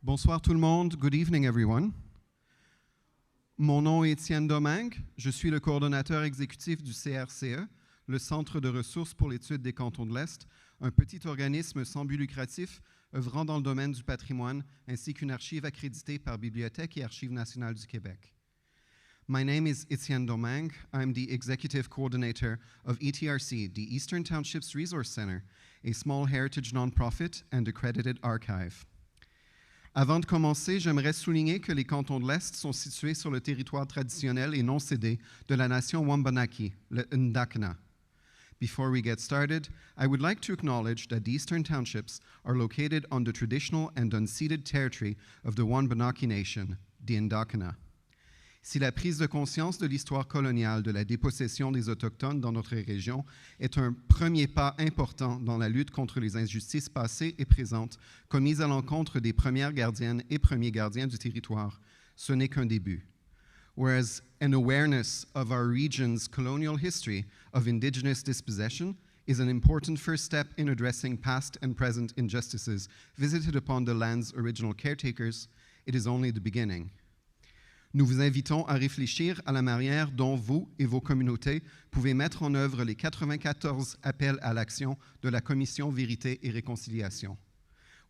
Bonsoir tout le monde. Good evening, everyone. Mon nom est Ian Darragh. Je suis le coordonnateur exécutif du CRCE, le Centre de ressources pour l'étude des cantons de l'Est, un petit organisme sans but lucratif œuvrant dans le domaine du patrimoine, ainsi qu'une archive accréditée par Bibliothèque et Archives nationales du Québec. My name is Ian Darragh. I'm the executive coordinator of ETRC, the Eastern Townships Resource Center, a small heritage nonprofit and accredited archive. Avant de commencer, j'aimerais souligner que les cantons de l'Est sont situés sur le territoire traditionnel et non cédé de la nation Wabanaki, le Ndakina. Before we get started, I would like to acknowledge that the Eastern Townships are located on the traditional and unceded territory of the Wabanaki Nation, the Ndakina. Si la prise de conscience de l'histoire coloniale de la dépossession des Autochtones dans notre région est un premier pas important dans la lutte contre les injustices passées et présentes commises à l'encontre des premières gardiennes et premiers gardiens du territoire, ce n'est qu'un début. Whereas an awareness of our region's colonial history of indigenous dispossession is an important first step in addressing past and present injustices visited upon the land's original caretakers, it is only the beginning. Nous vous invitons à réfléchir à la manière dont vous et vos communautés pouvez mettre en œuvre les 94 appels à l'action de la Commission Vérité et Réconciliation.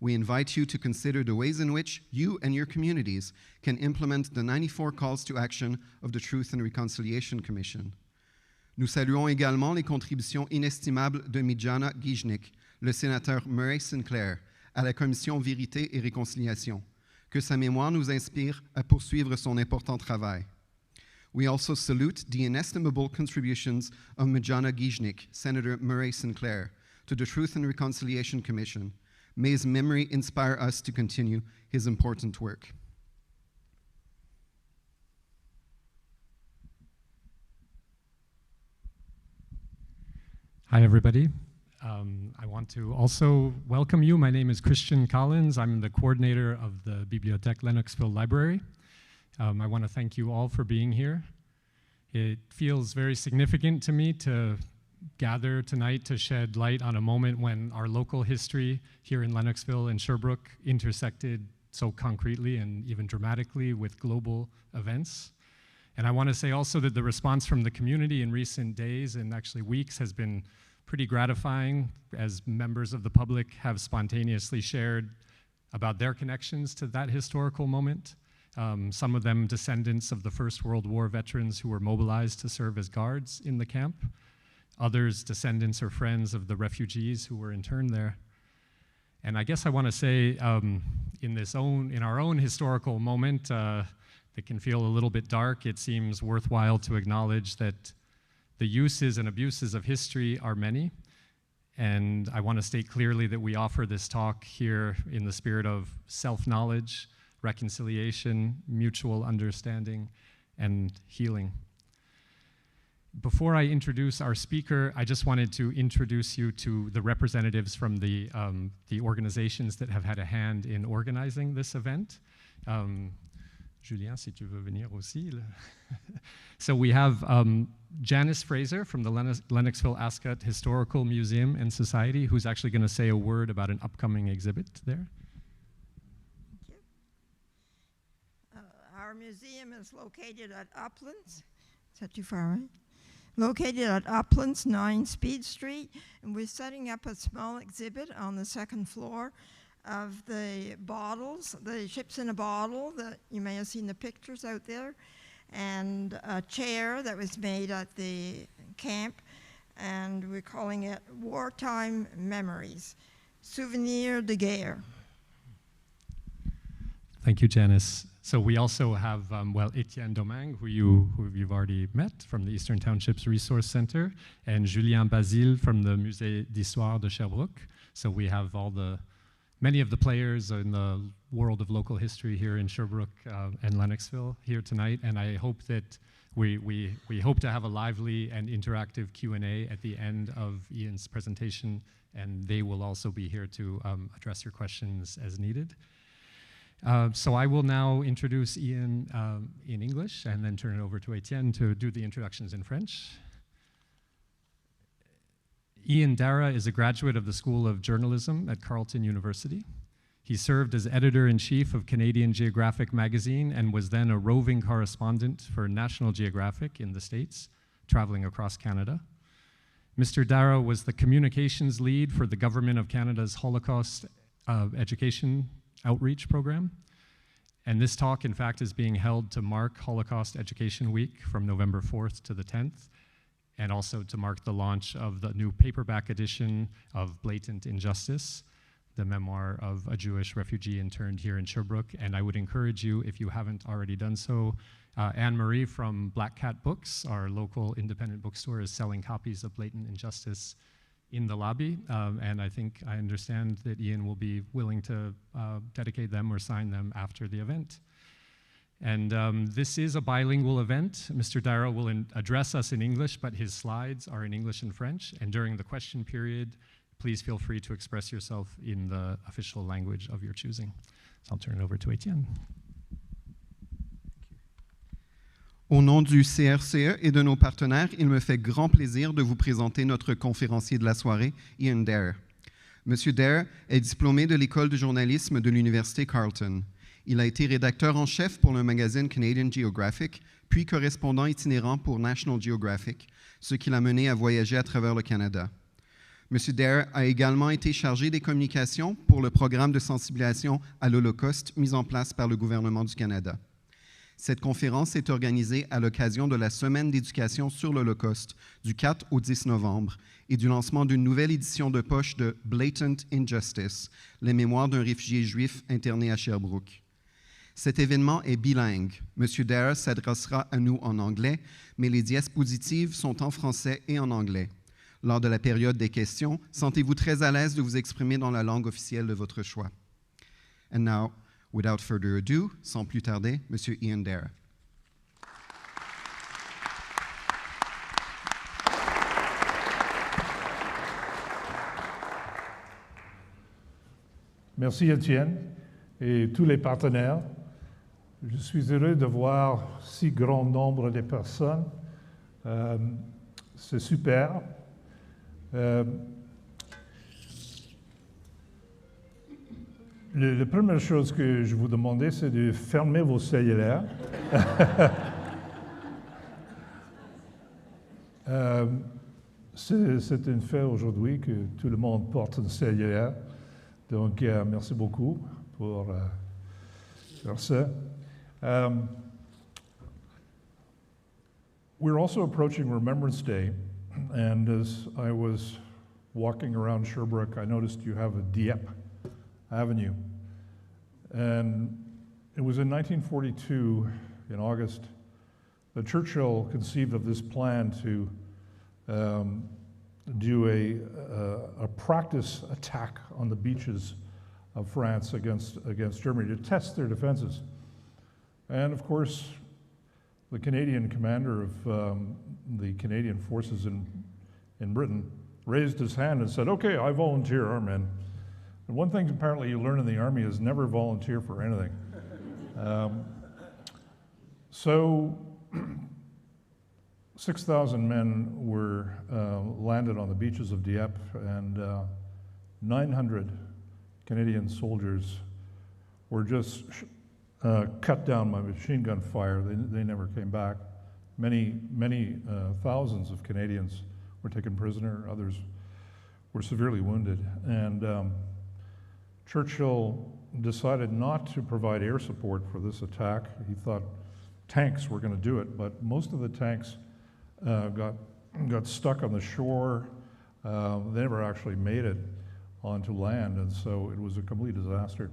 We invite you to consider the ways in which you and your communities can implement the 94 calls to action of the Truth and Reconciliation Commission. Nous saluons également les contributions inestimables de Mijana Gijnik, le sénateur Murray Sinclair, à la Commission Vérité et Réconciliation. Que sa mémoire nous inspire à poursuivre son important travail. We also salute the inestimable contributions of Mijana Gijnik, Senator Murray Sinclair, to the Truth and Reconciliation Commission. May his memory inspire us to continue his important work. Hi, everybody. I want to also welcome you. My name is Christian Collins. I'm the coordinator of the Bibliothèque Lennoxville Library. I want to thank you all for being here. It feels very significant to me to gather tonight to shed light on a moment when our local history here in Lennoxville and Sherbrooke intersected so concretely and even dramatically with global events. And I want to say also that the response from the community in recent days and actually weeks has been pretty gratifying, as members of the public have spontaneously shared about their connections to that historical moment. Some of them descendants of the First World War veterans who were mobilized to serve as guards in the camp. Others descendants or friends of the refugees who were interned there. And I guess I want to say, in our own historical moment that can feel a little bit dark, it seems worthwhile to acknowledge that the uses and abuses of history are many, and I want to state clearly that we offer this talk here in the spirit of self-knowledge, reconciliation, mutual understanding, and healing. Before I introduce our speaker, I just wanted to introduce you to the representatives from the organizations that have had a hand in organizing this event. Julien, si tu veux venir aussi. So we have Janice Fraser from the Lennoxville Ascot Historical Museum and Society, who's actually going to say a word about an upcoming exhibit there. Thank you. Our museum is located at Uplands. Is that too far away? Located at Uplands, 9 Speed Street, and we're setting up a small exhibit on the second floor of the bottles, the ships in a bottle that you may have seen the pictures out there, and a chair that was made at the camp, and we're calling it Wartime Memories, Souvenir de Guerre. Thank you, Janice. So we also have, Etienne Darragh, who you've already met from the Eastern Townships Resource Center, and Julien Basile from the Musée d'Histoire de Sherbrooke. So we have many of the players in the world of local history here in Sherbrooke and Lennoxville here tonight, and I hope that we hope to have a lively and interactive Q&A at the end of Ian's presentation, and they will also be here to address your questions as needed. So I will now introduce Ian in English and then turn it over to Etienne to do the introductions in French. Ian Darragh is a graduate of the School of Journalism at Carleton University. He served as editor-in-chief of Canadian Geographic magazine and was then a roving correspondent for National Geographic in the States, traveling across Canada. Mr. Darragh was the communications lead for the Government of Canada's Holocaust Education Outreach Program. And this talk, in fact, is being held to mark Holocaust Education Week from November 4th to the 10th, and also to mark the launch of the new paperback edition of Blatant Injustice, the memoir of a Jewish refugee interned here in Sherbrooke. And I would encourage you, if you haven't already done so, Anne-Marie from Black Cat Books, our local independent bookstore, is selling copies of Blatant Injustice in the lobby, and I understand that Ian will be willing to dedicate them or sign them after the event. And this is a bilingual event. Mr. Darragh will address us in English, but his slides are in English and French, and during the question period, please feel free to express yourself in the official language of your choosing. So I'll turn it over to Etienne. Au nom du CRCE et de nos partenaires, il me fait grand plaisir de vous présenter notre conférencier de la soirée, Ian Darragh. Monsieur Darragh est diplômé de l'école de journalisme de l'Université Carleton. Il a été rédacteur en chef pour le magazine Canadian Geographic, puis correspondant itinérant pour National Geographic, ce qui l'a mené à voyager à travers le Canada. Monsieur Darragh a également été chargé des communications pour le programme de sensibilisation à l'Holocauste mis en place par le gouvernement du Canada. Cette conférence est organisée à l'occasion de la Semaine d'éducation sur l'Holocauste du 4 au 10 novembre et du lancement d'une nouvelle édition de poche de Blatant Injustice, les mémoires d'un réfugié juif interné à Sherbrooke. Cet événement est bilingue. M. Darragh s'adressera à nous en anglais, mais les diapositives sont en français et en anglais. Lors de la période des questions, sentez-vous très à l'aise de vous exprimer dans la langue officielle de votre choix. And now, without further ado, sans plus tarder, M. Ian Darragh. Merci Étienne et tous les partenaires. Je suis heureux de voir si grand nombre de personnes. C'est super. La première chose que je vous demandais, c'est de fermer vos cellulaires. C'est un fait aujourd'hui que tout le monde porte un cellulaire. Donc, merci beaucoup pour faire ça. We're also approaching Remembrance Day, and as I was walking around Sherbrooke, I noticed you have a Dieppe Avenue. And it was in 1942, in August, that Churchill conceived of this plan to do a practice attack on the beaches of France against Germany to test their defenses. And of course, the Canadian commander of the Canadian forces in Britain raised his hand and said, "Okay, I volunteer, our men." And one thing apparently you learn in the Army is never volunteer for anything. So 6,000 men were landed on the beaches of Dieppe, and 900 Canadian soldiers were just cut down by machine gun fire. They never came back. Many thousands of Canadians were taken prisoner. Others were severely wounded. And Churchill decided not to provide air support for this attack. He thought tanks were going to do it, but most of the tanks got stuck on the shore. They never actually made it onto land, and so it was a complete disaster.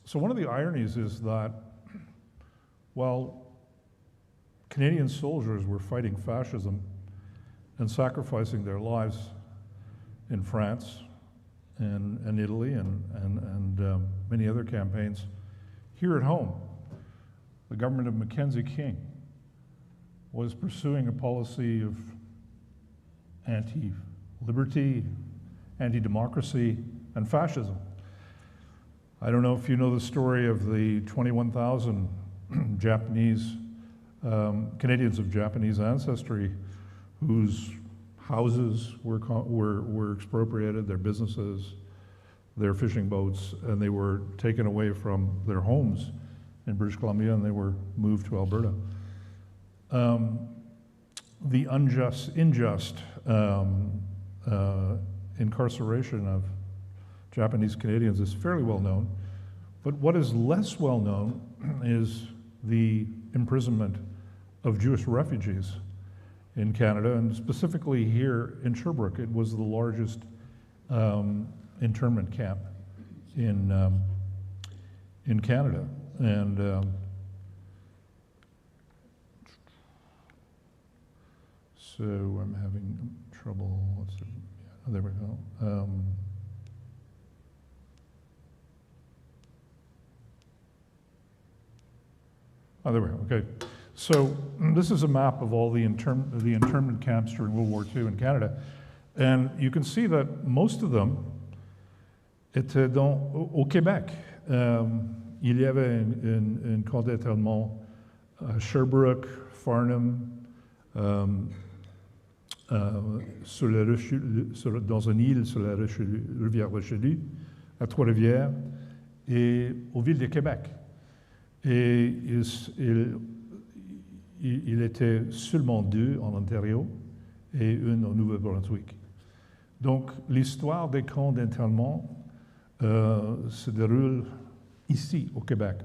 So one of the ironies is that while Canadian soldiers were fighting fascism and sacrificing their lives in France and Italy and many other campaigns, here at home, the government of Mackenzie King was pursuing a policy of anti-liberty, anti-democracy, and fascism. I don't know if you know the story of the 21,000 Japanese Canadians of Japanese ancestry whose houses were expropriated, their businesses, their fishing boats, and they were taken away from their homes in British Columbia, and they were moved to Alberta. The unjust incarceration of Japanese Canadians is fairly well known, but what is less well known is the imprisonment of Jewish refugees in Canada, and specifically here in Sherbrooke. It was the largest internment camp in Canada, and so I'm having trouble. Let's see. Oh, there we go. Oh, there we go. Okay. So this is a map of all the internment camps during World War II in Canada. And you can see that most of them étaient au Québec. Il y avait un camp d'internement à Sherbrooke, Farnham, dans une île sur la rivière Richelieu, à Trois-Rivières, et aux villes de Québec. Et il était seulement 2 en Ontario et 1 au Nouveau-Brunswick. Donc l'histoire des camps d'internement se déroule ici, au Québec.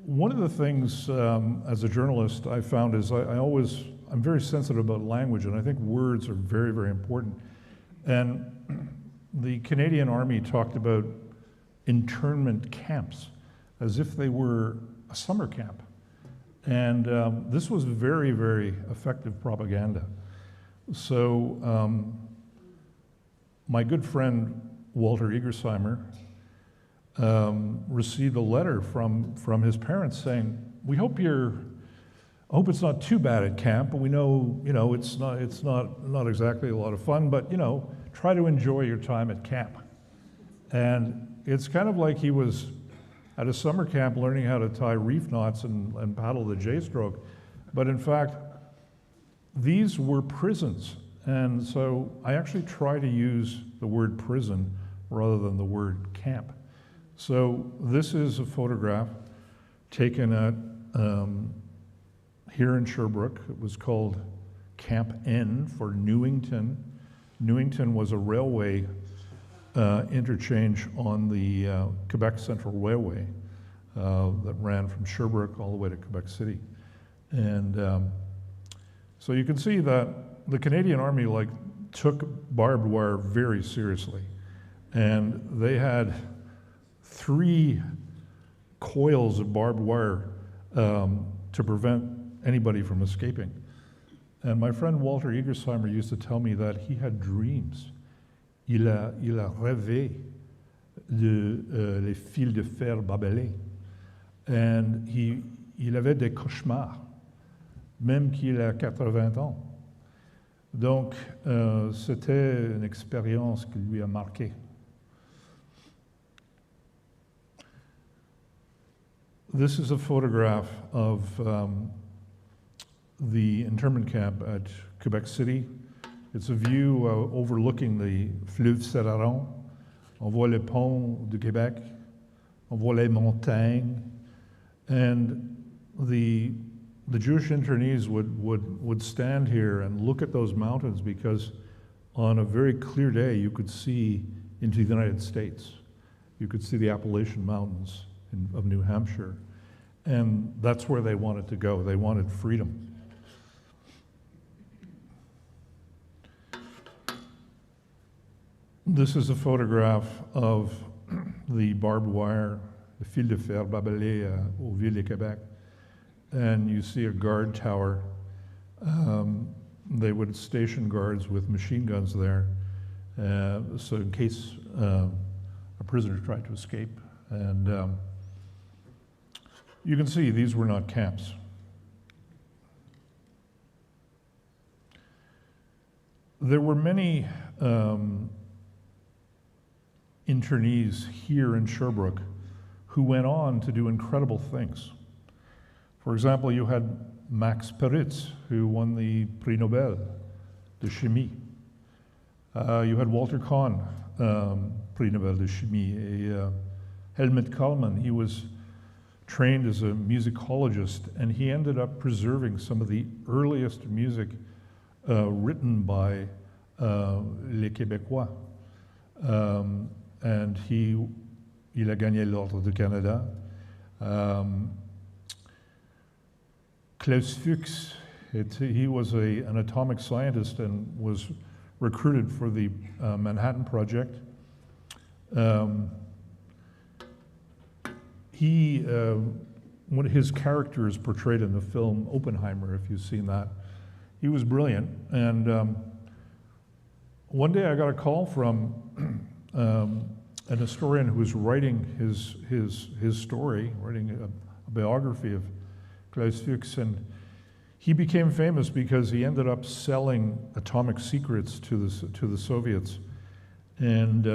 One of the things as a journalist I found is I'm very sensitive about language, and I think words are very, very important. And the Canadian Army talked about internment camps as if they were a summer camp. And this was very, very effective propaganda. So my good friend Walter Egersheimer received a letter from his parents saying, I hope it's not too bad at camp, but we know, it's not exactly a lot of fun, but, try to enjoy your time at camp. And it's kind of like he was at a summer camp learning how to tie reef knots and paddle the J-stroke. But in fact, these were prisons. And so I actually try to use the word prison rather than the word camp. So this is a photograph taken at here in Sherbrooke. It was called Camp N for Newington. Newington was a railway interchange on the Quebec Central Railway that ran from Sherbrooke all the way to Quebec City. And so you can see that the Canadian Army took barbed wire very seriously. And they had 3 coils of barbed wire to prevent anybody from escaping. And my friend Walter Egersheimer used to tell me that he had dreams. Il a rêvé de les fils de fer barbelés. And il avait des cauchemars, même qu'il a 80 ans. Donc, c'était une expérience qui lui a marqué. This is a photograph of the internment camp at Quebec City. It's a view overlooking the fleuve Saint-Laurent. On voit le pont du Québec. On voit les montagnes. And the Jewish internees would stand here and look at those mountains because on a very clear day you could see into the United States. You could see the Appalachian Mountains of New Hampshire. And that's where they wanted to go. They wanted freedom. This is a photograph of the barbed wire, the fil de fer barbelé aux villes de Québec. And you see a guard tower. They would station guards with machine guns there, so in case a prisoner tried to escape. And you can see these were not camps. There were many internees here in Sherbrooke who went on to do incredible things. For example, you had Max Perutz, who won the Prix Nobel de Chimie. You had Walter Kahn, prix Nobel de chimie, et Helmut Kalman. He was trained as a musicologist, and he ended up preserving some of the earliest music written by les Québécois. And il a gagné l'Ordre du Canada. Klaus Fuchs, he was an atomic scientist and was recruited for the Manhattan Project. One of his characters portrayed in the film Oppenheimer, if you've seen that, he was brilliant. And one day I got a call from an historian who was writing his story, writing a biography of Klaus Fuchs, and he became famous because he ended up selling atomic secrets to the Soviets. And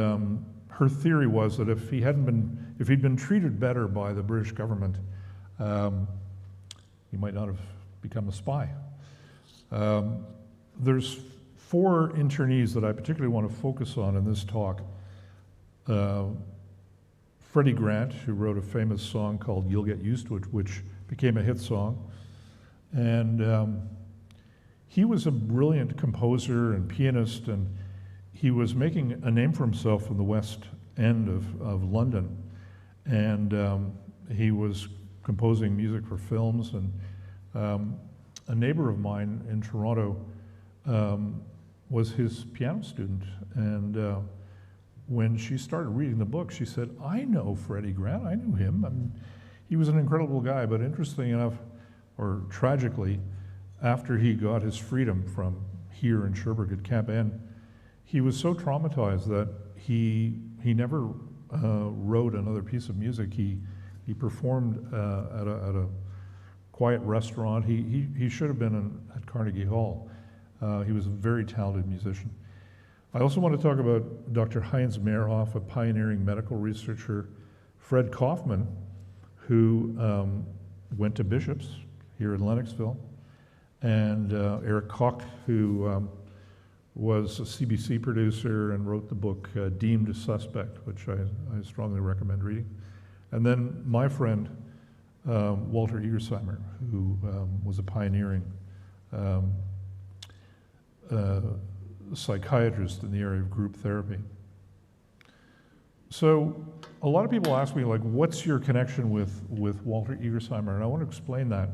her theory was that if he'd been treated better by the British government, he might not have become a spy. There's 4 internees that I particularly want to focus on in this talk. Freddie Grant, who wrote a famous song called You'll Get Used to It, which became a hit song. And he was a brilliant composer and pianist, and he was making a name for himself in the West End of London. And he was composing music for films. And a neighbor of mine in Toronto was his piano student. And when she started reading the book, she said, I know Freddie Grant, I knew him. I mean, he was an incredible guy, but interestingly enough, or tragically, after he got his freedom from here in Sherbrooke at Camp N, he was so traumatized that he never wrote another piece of music. He performed at a quiet restaurant. He should have been at Carnegie Hall. He was a very talented musician. I also want to talk about Dr. Heinz Mehrhoff, a pioneering medical researcher, Fred Kaufman, who went to Bishops here in Lennoxville, and Eric Koch, who was a CBC producer and wrote the book Deemed a Suspect, which I strongly recommend reading. And then my friend, Walter Egersheimer, who was a pioneering psychiatrist in the area of group therapy. So a lot of people ask me, like, what's your connection with Walter Egersheimer? And I want to explain that.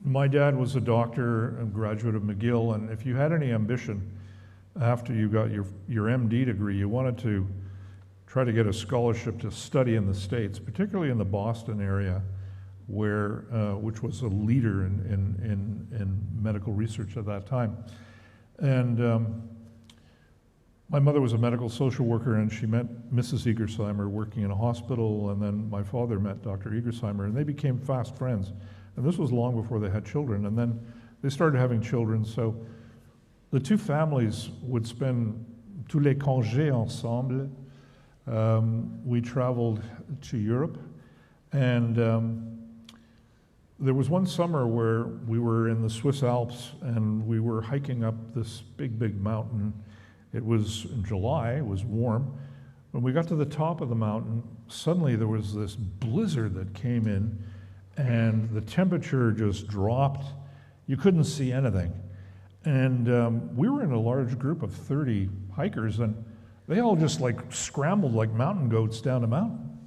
My dad was a doctor and graduate of McGill, and if you had any ambition after you got your MD degree, you wanted to try to get a scholarship to study in the States, particularly in the Boston area, where which was a leader in medical research at that time. And my mother was a medical social worker, and she met Mrs. Egersheimer working in a hospital, and then my father met Dr. Egersheimer, and they became fast friends. And this was long before they had children, and then they started having children, so the two families would spend tous les congés ensemble. We traveled to Europe, and there was one summer where we were in the Swiss Alps, and we were hiking up this big mountain. It was in July, it was warm. When we got to the top of the mountain, suddenly there was this blizzard that came in, and the temperature just dropped. You couldn't see anything. And we were in a large group of 30 hikers, and they all just like scrambled like mountain goats down the mountain.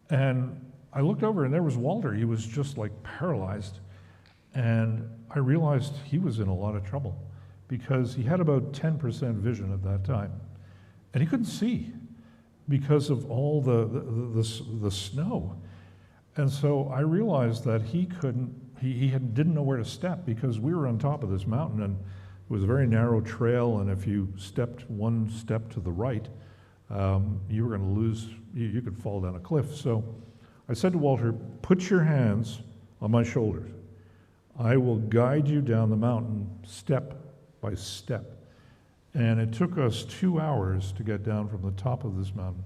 And I looked over, and there was Walter. He was just like paralyzed. And I realized he was in a lot of trouble because he had about 10% vision at that time. And he couldn't see because of all the snow. And so I realized that he didn't know where to step because we were on top of this mountain, and it was a very narrow trail, and if you stepped one step to the right, you were going to lose, you could fall down a cliff. So I said to Walter, put your hands on my shoulders. I will guide you down the mountain step by step. And it took us 2 hours to get down from the top of this mountain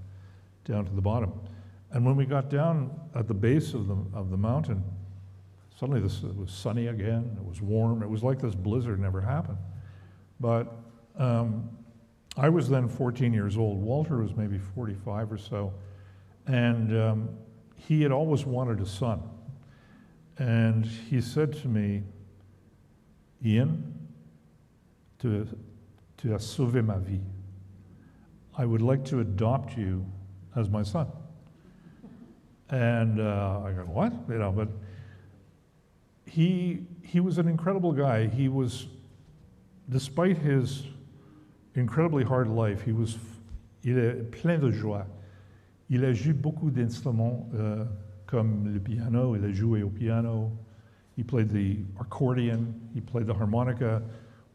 down to the bottom. And when we got down at the base of the mountain, suddenly it was sunny again, it was warm, it was like this blizzard never happened. But I was then 14 years old. Walter was maybe 45 or so. And he had always wanted a son. And he said to me, Ian, tu as sauvé ma vie. I would like to adopt you as my son. And I go, what? You know, but he was an incredible guy. He was, despite his incredibly hard life, il est plein de joie. Il a joué beaucoup d'instruments comme le piano. Il a joué au piano. He played the accordion. He played the harmonica.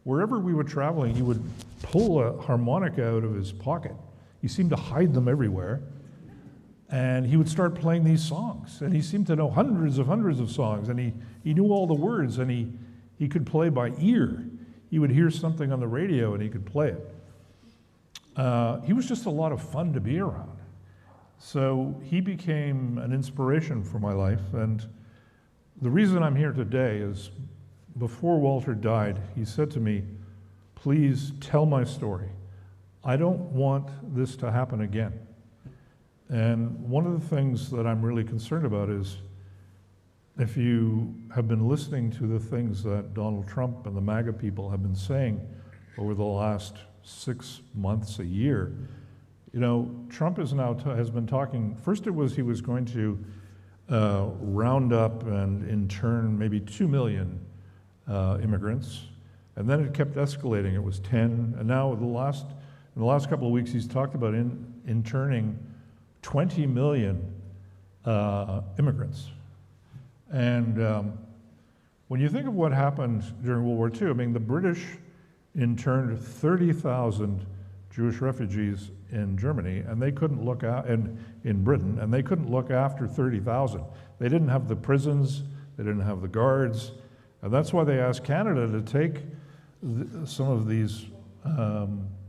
Wherever we were traveling, he would pull a harmonica out of his pocket. He seemed to hide them everywhere. And he would start playing these songs. And he seemed to know hundreds of songs. And he knew all the words, and he could play by ear. He would hear something on the radio, and he could play it. He was just a lot of fun to be around. So he became an inspiration for my life. And the reason I'm here today is before Walter died, he said to me, please tell my story. I don't want this to happen again. And one of the things that I'm really concerned about is if you have been listening to the things that Donald Trump and the MAGA people have been saying over the last 6 months, a year, you know, Trump has been talking, first it was he was going to round up and intern maybe 2 million immigrants, and then it kept escalating. It was 10, and now in the last couple of weeks he's talked about interning 20 million immigrants. And when you think of what happened during World War II, I mean, the British interned 30,000 Jewish refugees in Germany, and they couldn't look out, and in Britain, and they couldn't look after 30,000. They didn't have the prisons, they didn't have the guards, and that's why they asked Canada to take some of these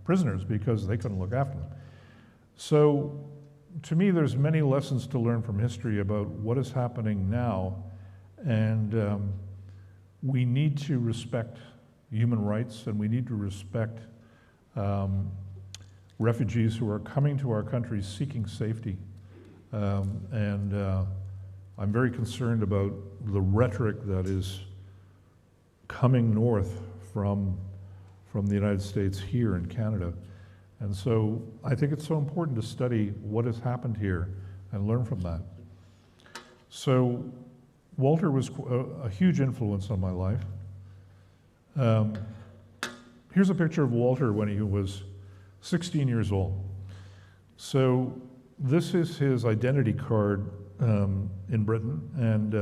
prisoners, because they couldn't look after them. So, to me, there's many lessons to learn from history about what is happening now, and we need to respect human rights, and we need to respect refugees who are coming to our country seeking safety. I'm very concerned about the rhetoric that is coming north from the United States here in Canada. And so I think it's so important to study what has happened here and learn from that. So Walter was a huge influence on my life. Here's a picture of Walter when he was 16 years old. So this is his identity card in Britain, and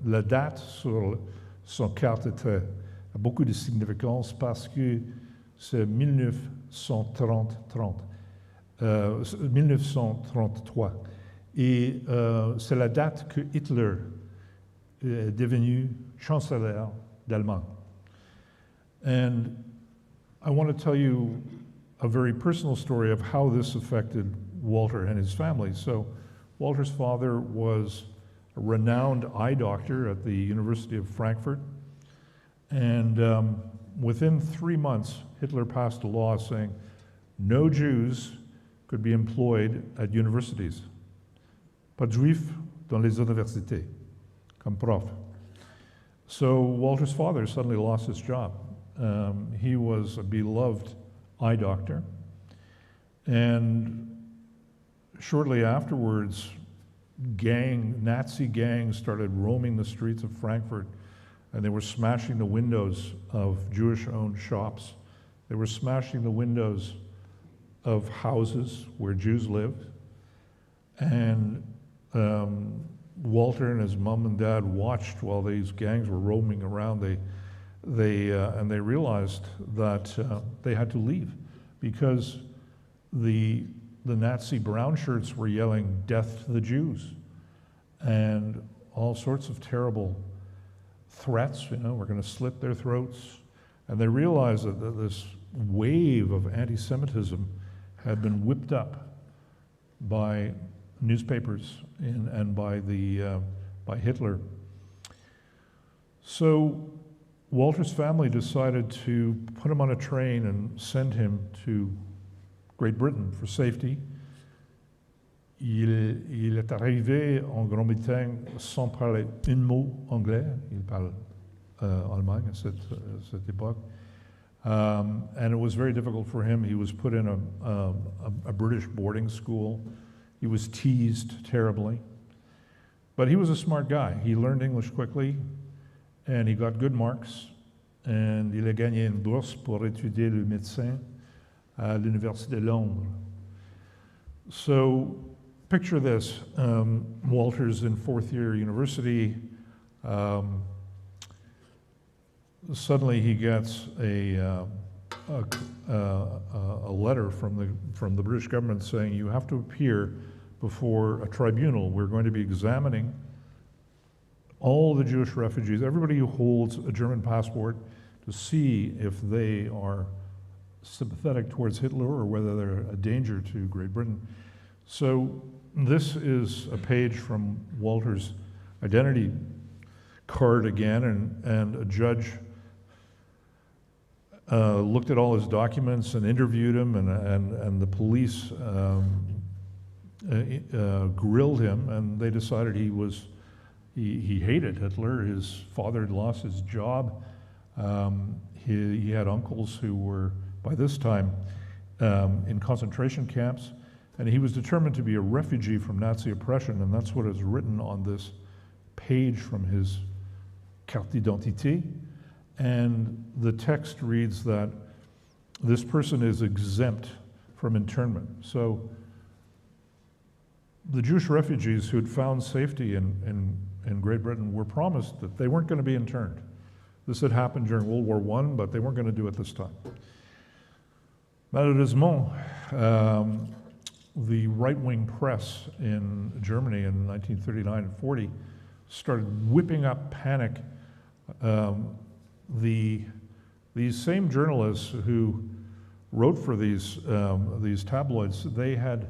la date sur son carte a beaucoup de significance parce que c'est 1933. Et c'est la date que Hitler est devenu chancelier d'Allemagne. And I want to tell you a very personal story of how this affected Walter and his family. So Walter's father was a renowned eye doctor at the University of Frankfurt. And within 3 months, Hitler passed a law saying no Jews could be employed at universities. Pas de juifs dans les universités, comme prof. So Walter's father suddenly lost his job. He was a beloved eye doctor. And shortly afterwards, Nazi gangs started roaming the streets of Frankfurt, and they were smashing the windows of Jewish-owned shops. They were smashing the windows of houses where Jews lived. And Walter and his mom and dad watched while these gangs were roaming around. And they realized that they had to leave because the Nazi brown shirts were yelling, "Death to the Jews," and all sorts of terrible threats. You know, we're going to slit their throats. And they realized that this wave of anti-Semitism had been whipped up by newspapers and by Hitler. So Walter's family decided to put him on a train and send him to Great Britain for safety. Il est arrivé en Grande-Bretagne sans parler un mot anglais. Il parle allemand à cette époque. And it was very difficult for him. He was put in a British boarding school. He was teased terribly. But he was a smart guy. He learned English quickly, and he got good marks. And il a gagné une bourse pour étudier le médecin à l'Université de Londres. So, picture this, Walter's in fourth year university. Suddenly he gets a letter from the British government saying you have to appear before a tribunal. We're going to be examining all the Jewish refugees, everybody who holds a German passport, to see if they are sympathetic towards Hitler or whether they're a danger to Great Britain. So this is a page from Walter's identity card again, and a judge looked at all his documents and interviewed him, and the police grilled him, and they decided he hated Hitler. His father had lost his job. He had uncles who were, by this time, in concentration camps, and he was determined to be a refugee from Nazi oppression, and that's what is written on this page from his carte d'identité. And the text reads that this person is exempt from internment. So the Jewish refugees who had found safety in Great Britain were promised that they weren't going to be interned. This had happened during World War I, but they weren't going to do it this time. Malheureusement, the right-wing press in Germany in 1939 and 40 started whipping up panic. These same journalists who wrote for these tabloids, they had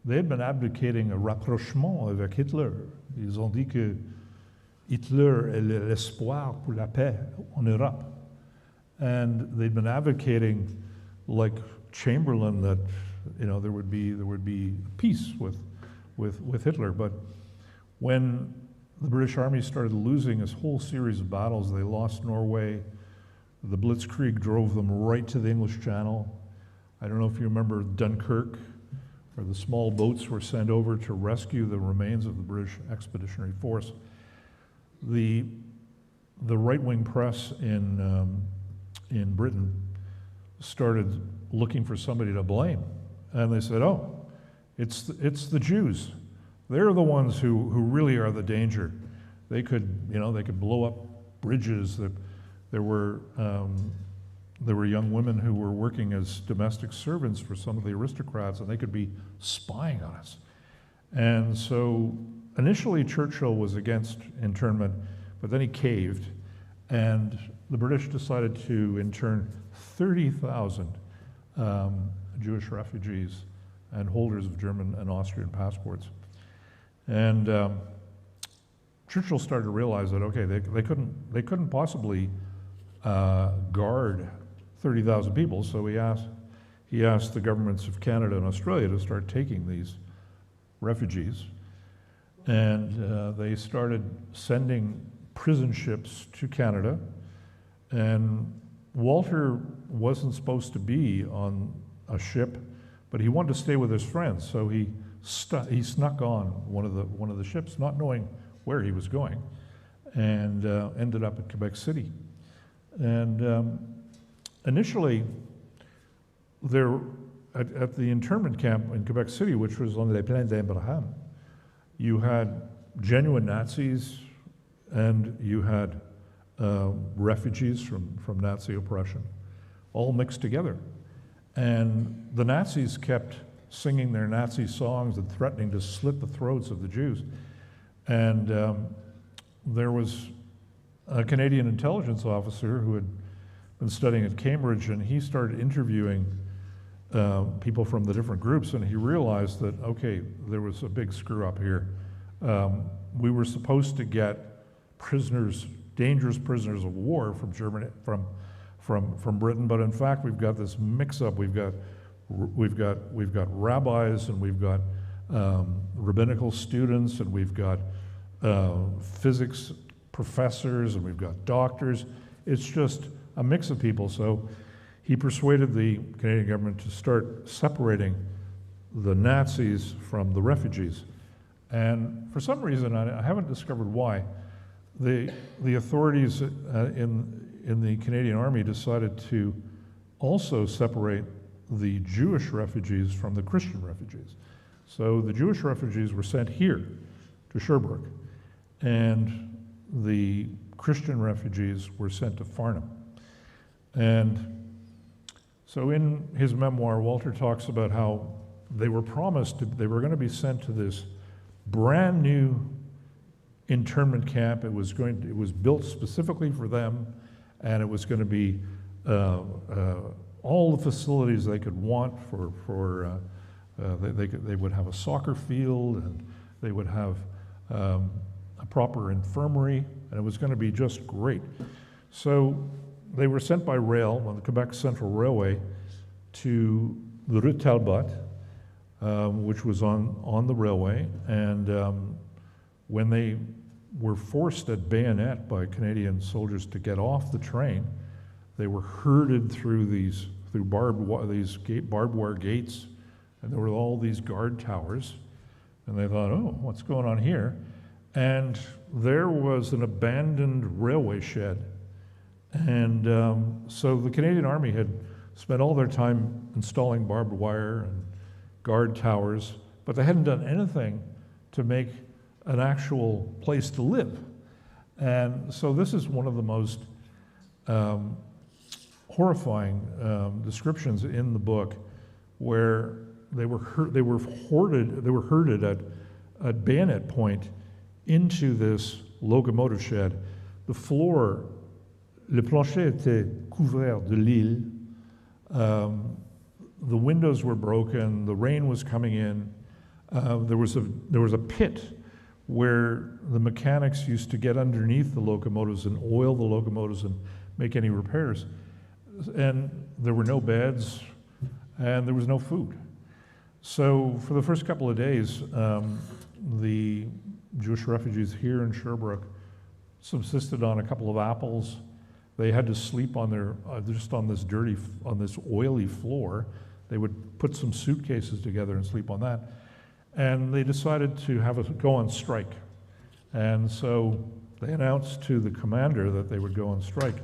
been advocating a rapprochement avec Hitler. Ils ont dit que Hitler est l'espoir pour la paix en Europe. And they'd been advocating, like Chamberlain, that there would be peace with Hitler. But when the British Army started losing this whole series of battles, they lost Norway. The Blitzkrieg drove them right to the English Channel. I don't know if you remember Dunkirk, where the small boats were sent over to rescue the remains of the British Expeditionary Force. The right-wing press in Britain started looking for somebody to blame, and they said, "Oh, it's the Jews. They're the ones who really are the danger. They could blow up bridges. There were young women who were working as domestic servants for some of the aristocrats, and they could be spying on us." And so initially Churchill was against internment, but then he caved, and the British decided to intern 30,000 Jewish refugees and holders of German and Austrian passports. And Churchill started to realize that, okay, they couldn't possibly guard 30,000 people, so he asked the governments of Canada and Australia to start taking these refugees. And they started sending prison ships to Canada, and Walter wasn't supposed to be on a ship, but he wanted to stay with his friends, so he snuck on one of the ships, not knowing where he was going, and ended up at Quebec City. And initially, there at the internment camp in Quebec City, which was on Les Plaines d'Abraham, you had genuine Nazis, and you had refugees from Nazi oppression, all mixed together. And the Nazis kept singing their Nazi songs and threatening to slit the throats of the Jews. And there was a Canadian intelligence officer who had been studying at Cambridge, and he started interviewing people from the different groups, and he realized that, okay, there was a big screw up here. We were supposed to get prisoners dangerous prisoners of war from Germany, from Britain, but in fact we've got this mix-up. We've got rabbis, and we've got rabbinical students, and we've got physics professors, and we've got doctors. It's just a mix of people. So he persuaded the Canadian government to start separating the Nazis from the refugees. And for some reason, I haven't discovered why, the authorities in the Canadian Army decided to also separate the Jewish refugees from the Christian refugees. So the Jewish refugees were sent here to Sherbrooke, and the Christian refugees were sent to Farnham. And so in his memoir, Walter talks about how they were promised they were going to be sent to this brand new internment camp. It was built specifically for them, and it was going to be all the facilities they could want they would have a soccer field, and they would have a proper infirmary, and it was going to be just great. So they were sent by rail on the Quebec Central Railway to the Rue Talbot, which was on the railway, and when they were forced at bayonet by Canadian soldiers to get off the train, they were herded through barbed wire gates, and there were all these guard towers, and they thought, oh, what's going on here? And there was an abandoned railway shed, and so the Canadian Army had spent all their time installing barbed wire and guard towers, but they hadn't done anything to make an actual place to live. And so this is one of the most horrifying descriptions in the book, where they were herded at bayonet point into this locomotive shed. The floor, le plancher était couvert de l'île. The windows were broken. The rain was coming in. There was a pit where the mechanics used to get underneath the locomotives and oil the locomotives and make any repairs. And there were no beds, and there was no food. So for the first couple of days, the Jewish refugees here in Sherbrooke subsisted on a couple of apples. They had to sleep on just on this oily floor. They would put some suitcases together and sleep on that. And they decided to go on strike. And so they announced to the commander that they would go on strike.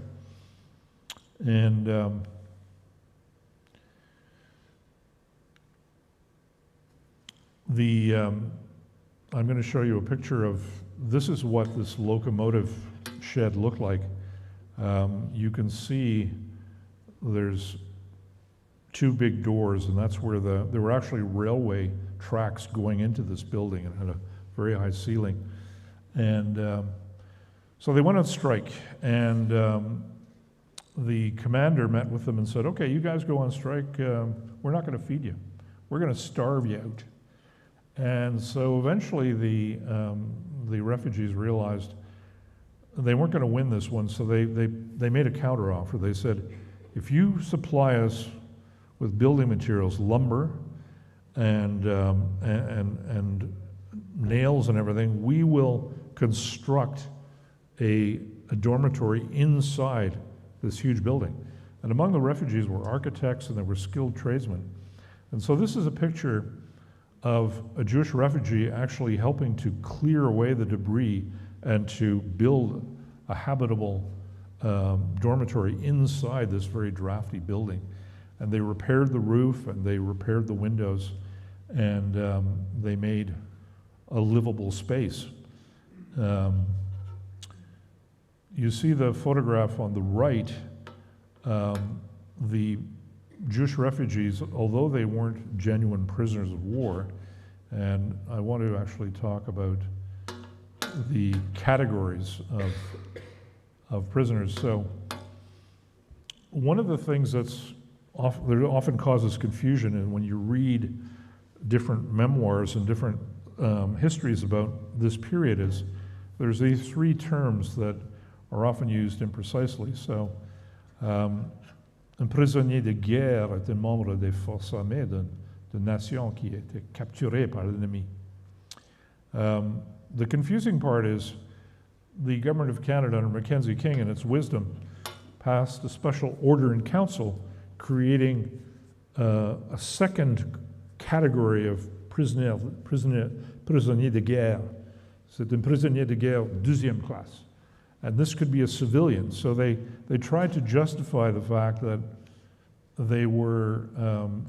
And I'm going to show you a picture of, this is what this locomotive shed looked like. You can see there's two big doors, and that's where there were actually railway tracks going into this building, and had a very high ceiling. And so they went on strike, and the commander met with them and said, okay, you guys go on strike, we're not going to feed you. We're going to starve you out. And so eventually the refugees realized they weren't going to win this one, so they made a counteroffer. They said, if you supply us with building materials, lumber and nails and everything, we will construct a dormitory inside this huge building. And among the refugees were architects, and there were skilled tradesmen. And so this is a picture of a Jewish refugee actually helping to clear away the debris and to build a habitable dormitory inside this very drafty building. And they repaired the roof, and they repaired the windows, and they made a livable space. You see the photograph on the right. The Jewish refugees, although they weren't genuine prisoners of war, and I want to actually talk about the categories of prisoners. So one of the things that often causes confusion, and when you read different memoirs and different histories about this period, is there's these three terms that are often used imprecisely. So, un prisonnier de guerre est un membre des forces armées d'une nation qui a été capturée par l'ennemi. The confusing part is the government of Canada under Mackenzie King, in its wisdom, passed a special order in council creating a second category of prisonnier de guerre. C'est un prisonnier de guerre deuxième classe. And this could be a civilian. So they tried to justify the fact that they were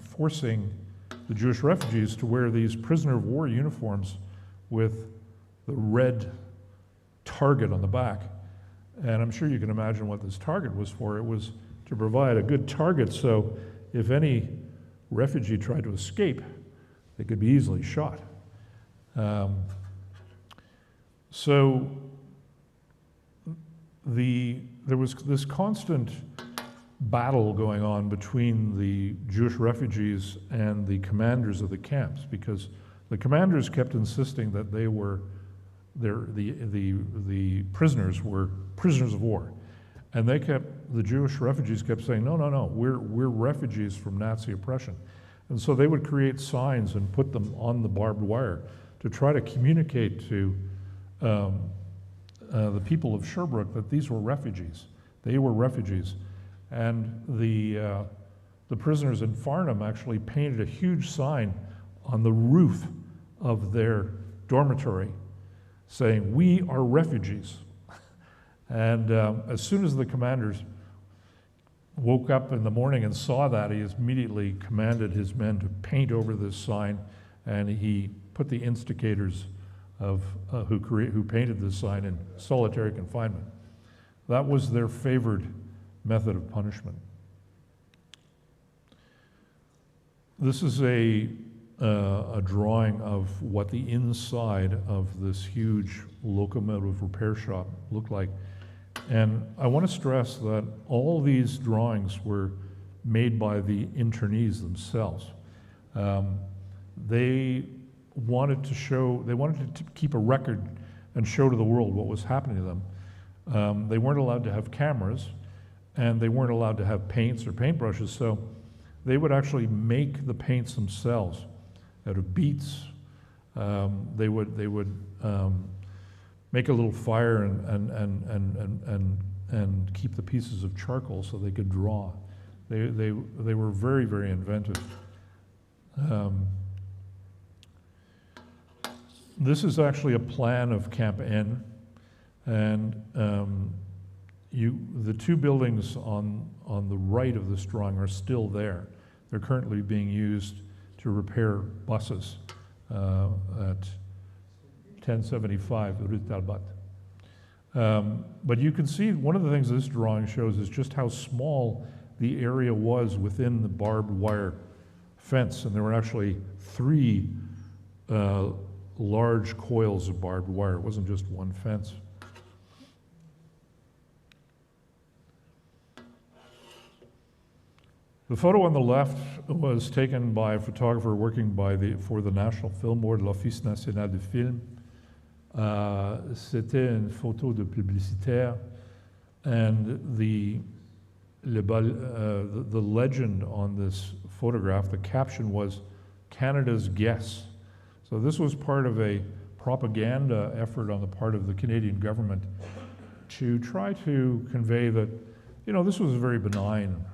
forcing the Jewish refugees to wear these prisoner of war uniforms with the red target on the back. And I'm sure you can imagine what this target was for. It was to provide a good target so if any refugee tried to escape, they could be easily shot. So there was this constant battle going on between the Jewish refugees and the commanders of the camps, because the commanders kept insisting that they were the prisoners were prisoners of war, and the Jewish refugees kept saying, no, we're refugees from Nazi oppression, and so they would create signs and put them on the barbed wire to try to communicate to the people of Sherbrooke that these were refugees. They were refugees. And the prisoners in Farnham actually painted a huge sign on the roof of their dormitory saying, "We are refugees." And as soon as the commanders woke up in the morning and saw that, he immediately commanded his men to paint over this sign, and he put the instigators of who painted this sign in solitary confinement. That was their favored method of punishment. This is a drawing of what the inside of this huge locomotive repair shop looked like. And I want to stress that all these drawings were made by the internees themselves. They wanted to keep a record and show to the world what was happening to them. They weren't allowed to have cameras, and they weren't allowed to have paints or paintbrushes, so they would actually make the paints themselves out of beets. They would make a little fire and keep the pieces of charcoal so they could draw. They were very, very inventive. This is actually a plan of Camp N, and the two buildings on the right of this drawing are still there. They're currently being used to repair buses at 1075 Rue Talbot. But you can see one of the things this drawing shows is just how small the area was within the barbed wire fence, and there were actually 3 large coils of barbed wire. It wasn't just one fence. The photo on the left was taken by a photographer working for the National Film Board, l'Office National du Film. C'était une photo de publicitaire, and the legend on this photograph, the caption was Canada's Guess. So this was part of a propaganda effort on the part of the Canadian government to try to convey that, this was a very benign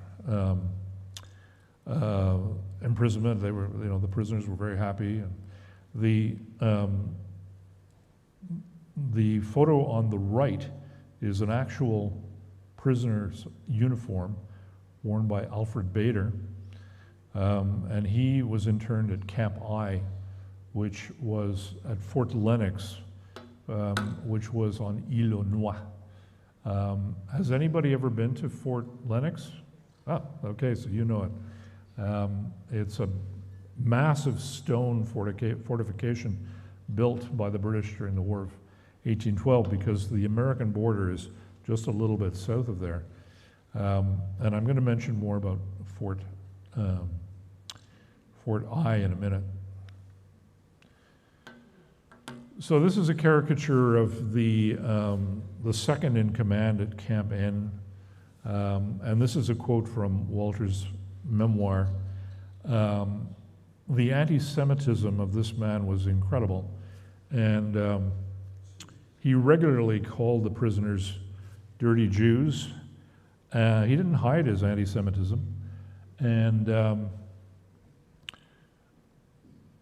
imprisonment. They were, the prisoners were very happy. And the photo on the right is an actual prisoner's uniform worn by Alfred Bader, and he was interned at Camp I, which was at Fort Lennox, which was on Île aux Noix. Has anybody ever been to Fort Lennox? Oh, okay, so you know it. It's a massive stone fortification built by the British during the War of 1812, because the American border is just a little bit south of there. And I'm going to mention more about Fort I in a minute. So this is a caricature of the second in command at Camp N. And this is a quote from Walter's memoir. The anti-Semitism of this man was incredible. And he regularly called the prisoners dirty Jews. He didn't hide his anti-Semitism. And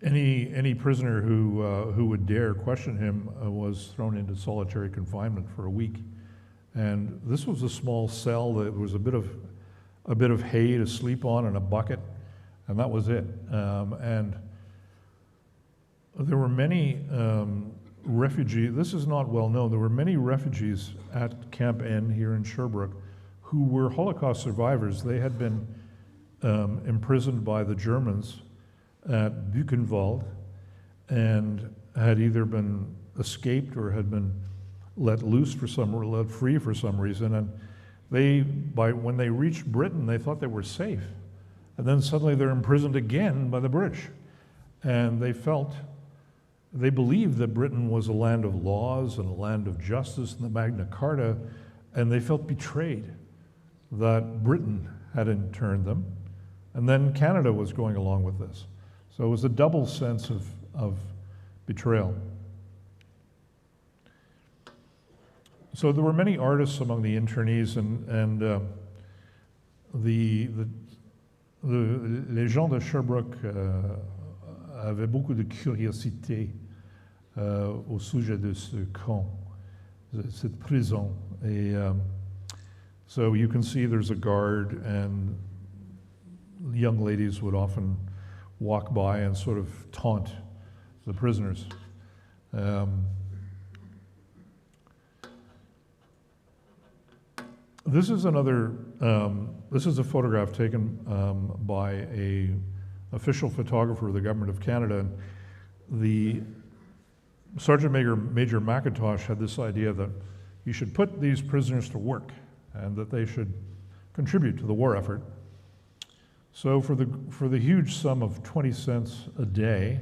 any prisoner who would dare question him was thrown into solitary confinement for a week. And this was a small cell that was a bit of hay to sleep on and a bucket, and that was it. And there were many refugees. This is not well known. There were many refugees at Camp N here in Sherbrooke who were Holocaust survivors. They had been imprisoned by the Germans at Buchenwald and had either been escaped or had been let free for some reason. And when they reached Britain, they thought they were safe. And then suddenly they're imprisoned again by the British. And they believed that Britain was a land of laws and a land of justice and the Magna Carta, and they felt betrayed that Britain had interned them. And then Canada was going along with this. So it was a double sense of betrayal. So there were many artists among the internees, and les gens de Sherbrooke avaient beaucoup de curiosité au sujet de ce camp, cette prison. Et so you can see there's a guard, and young ladies would often walk by and sort of taunt the prisoners. This is this is a photograph taken by an official photographer of the Government of Canada. And the Sergeant Major McIntosh had this idea that you should put these prisoners to work and that they should contribute to the war effort. So for the huge sum of 20 cents a day,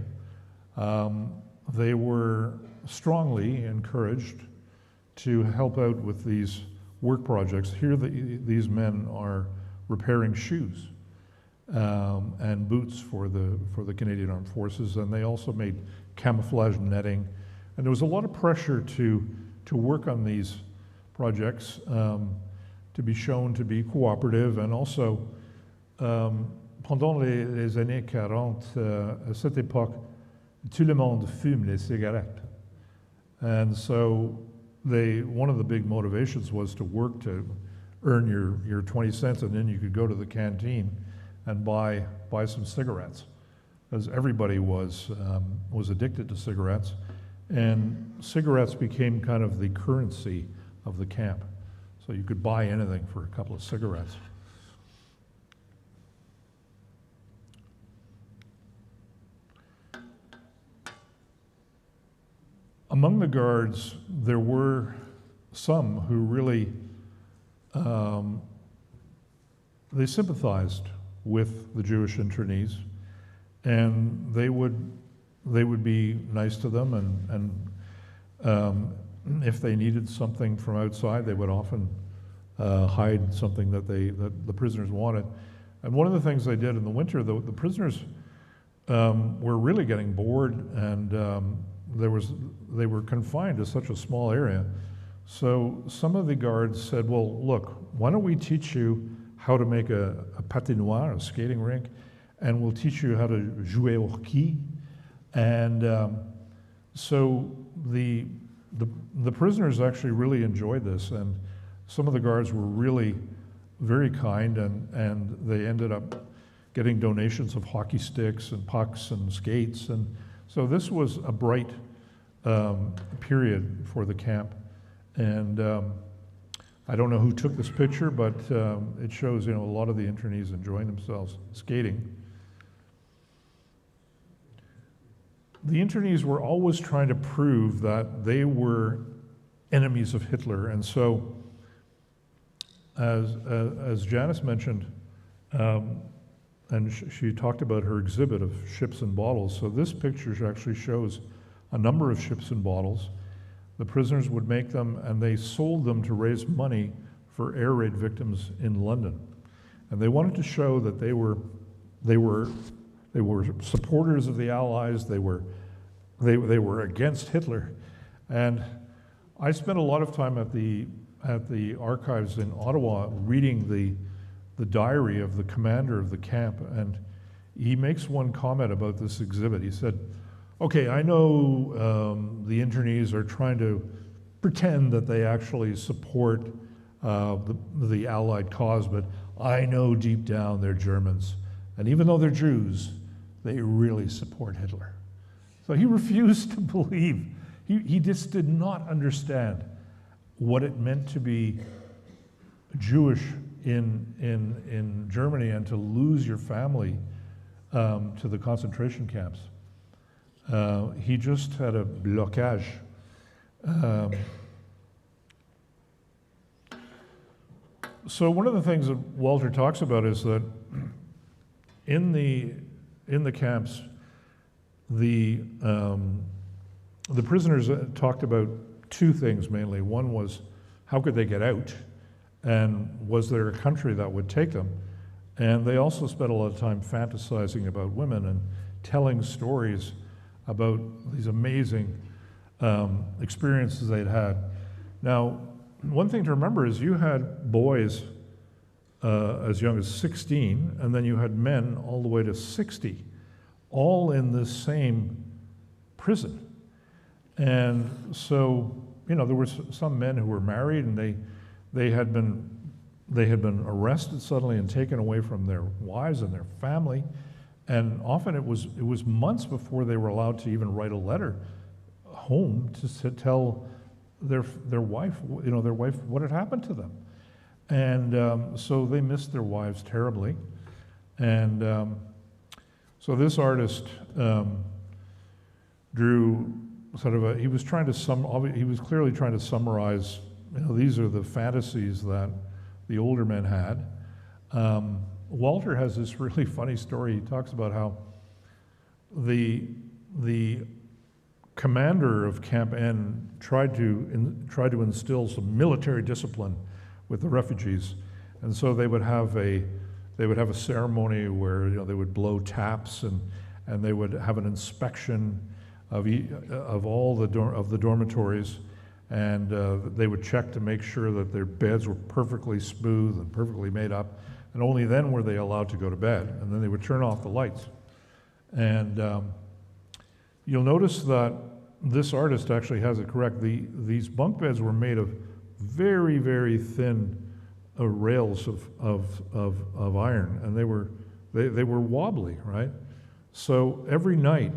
they were strongly encouraged to help out with these work projects. Here these men are repairing shoes and boots for the Canadian Armed Forces, and they also made camouflage netting. And there was a lot of pressure to work on these projects, to be shown to be cooperative, and also pendant les années 40, à cette époque, tout le monde fume les cigarettes. And so one of the big motivations was to work to earn your 20 cents, and then you could go to the canteen and buy some cigarettes, as everybody was addicted to cigarettes, and cigarettes became kind of the currency of the camp. So you could buy anything for a couple of cigarettes. Among the guards, there were some who really, they sympathized with the Jewish internees, and they would be nice to them, and if they needed something from outside, they would often hide something that the prisoners wanted. And one of the things they did in the winter, the prisoners were really getting bored, and they were confined to such a small area. So some of the guards said, well, look, why don't we teach you how to make a patinoire, a skating rink, and we'll teach you how to jouer au hockey. And so the prisoners actually really enjoyed this, and some of the guards were really very kind, and they ended up getting donations of hockey sticks and pucks and skates. And so this was a bright period for the camp. And I don't know who took this picture, but it shows, a lot of the internees enjoying themselves skating. The internees were always trying to prove that they were enemies of Hitler. And so, as Janice mentioned, and she talked about her exhibit of ships and bottles, so this picture actually shows a number of ships and bottles. The prisoners would make them, and they sold them to raise money for air raid victims in London. And they wanted to show that they were supporters of the Allies. They were against Hitler. And I spent a lot of time at the archives in Ottawa reading the diary of the commander of the camp, and he makes one comment about this exhibit. He said, okay, I know the internees are trying to pretend that they actually support the Allied cause, but I know deep down they're Germans. And even though they're Jews, they really support Hitler. So he refused to believe. He just did not understand what it meant to be Jewish in Germany and to lose your family to the concentration camps. He just had a blocage. So one of the things that Walter talks about is that in the camps, the prisoners talked about two things mainly. One was how could they get out, and was there a country that would take them? And they also spent a lot of time fantasizing about women and telling stories about these amazing experiences they'd had. Now, one thing to remember is you had boys as young as 16, and then you had men all the way to 60, all in this same prison. And so, you know, there were some men who were married, and they had been arrested suddenly and taken away from their wives and their family. And often it was months before they were allowed to even write a letter home to tell their wife, what had happened to them. And so they missed their wives terribly. And so this artist drew sort of he was clearly trying to summarize, these are the fantasies that the older men had. Walter has this really funny story. He talks about how the commander of Camp N tried to instill some military discipline with the refugees, and so they would have a ceremony where they would blow taps and they would have an inspection of all the dormitories, and they would check to make sure that their beds were perfectly smooth and perfectly made up, and only then were they allowed to go to bed, and then they would turn off the lights. And you'll notice that this artist actually has it correct. These bunk beds were made of very, very thin rails of iron, and they were wobbly, right? So every night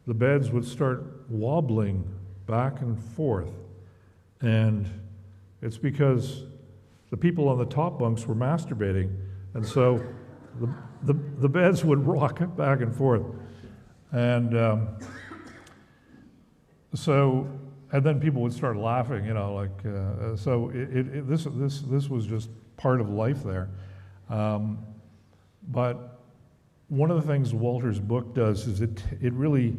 the beds would start wobbling back and forth, and it's because the people on the top bunks were masturbating, and so the beds would rock back and forth, and and then people would start laughing, so this was just part of life there. But one of the things Walter's book does is it really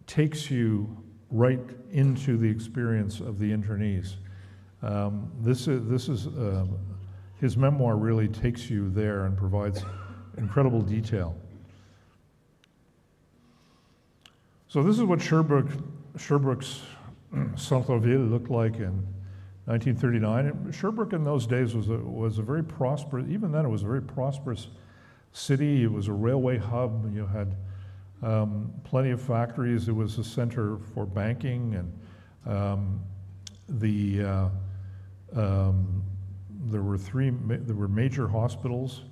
takes you right into the experience of the internees. His memoir really takes you there and provides incredible detail. So this is what Sherbrooke's centre-ville looked like in 1939. And Sherbrooke in those days was a very prosperous, even then it was a very prosperous city. It was a railway hub. You had plenty of factories. It was a center for banking, and there were major hospitals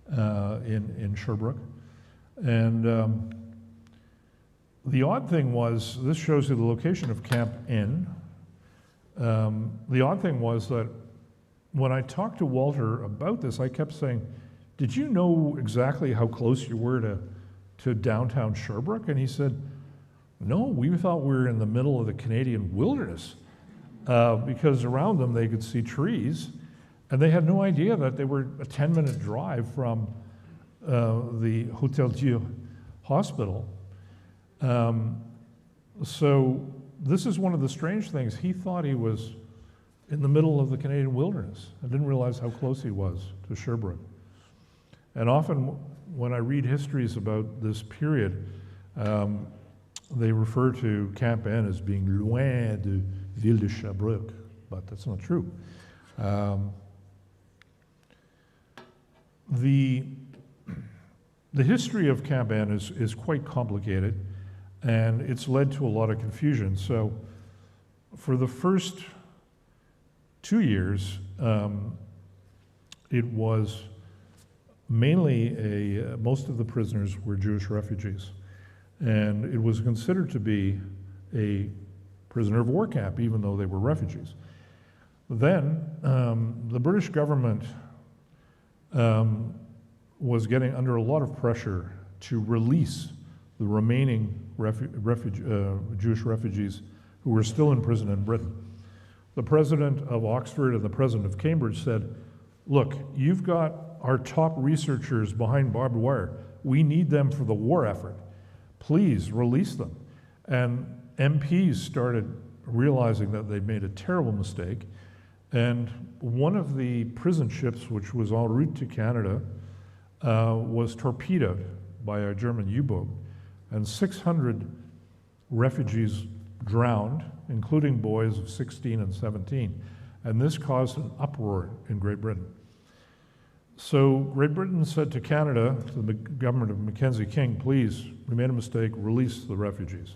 in Sherbrooke, and the odd thing was, this shows you the location of Camp N. The odd thing was that when I talked to Walter about this, I kept saying, did you know exactly how close you were to downtown Sherbrooke? And he said, no, we thought we were in the middle of the Canadian wilderness, because around them they could see trees, and they had no idea that they were a 10-minute drive from the Hotel Dieu hospital. So this is one of the strange things. He thought he was in the middle of the Canadian wilderness. I didn't realize how close he was to Sherbrooke. And often when I read histories about this period, they refer to Camp N as being loin de ville de Sherbrooke, but that's not true. The history of Camp N is quite complicated, and it's led to a lot of confusion. So for the first 2 years, it was mainly most of the prisoners were Jewish refugees. And it was considered to be a prisoner of war camp, even though they were refugees. Then the British government was getting under a lot of pressure to release the remaining Jewish refugees who were still in prison in Britain. The president of Oxford and the president of Cambridge said, look, you've got our top researchers behind barbed wire. We need them for the war effort. Please release them. And MPs started realizing that they'd made a terrible mistake. And one of the prison ships, which was en route to Canada, was torpedoed by a German U-boat. And 600 refugees drowned, including boys of 16 and 17. And this caused an uproar in Great Britain. So Great Britain said to Canada, to the government of Mackenzie King, please, we made a mistake, release the refugees.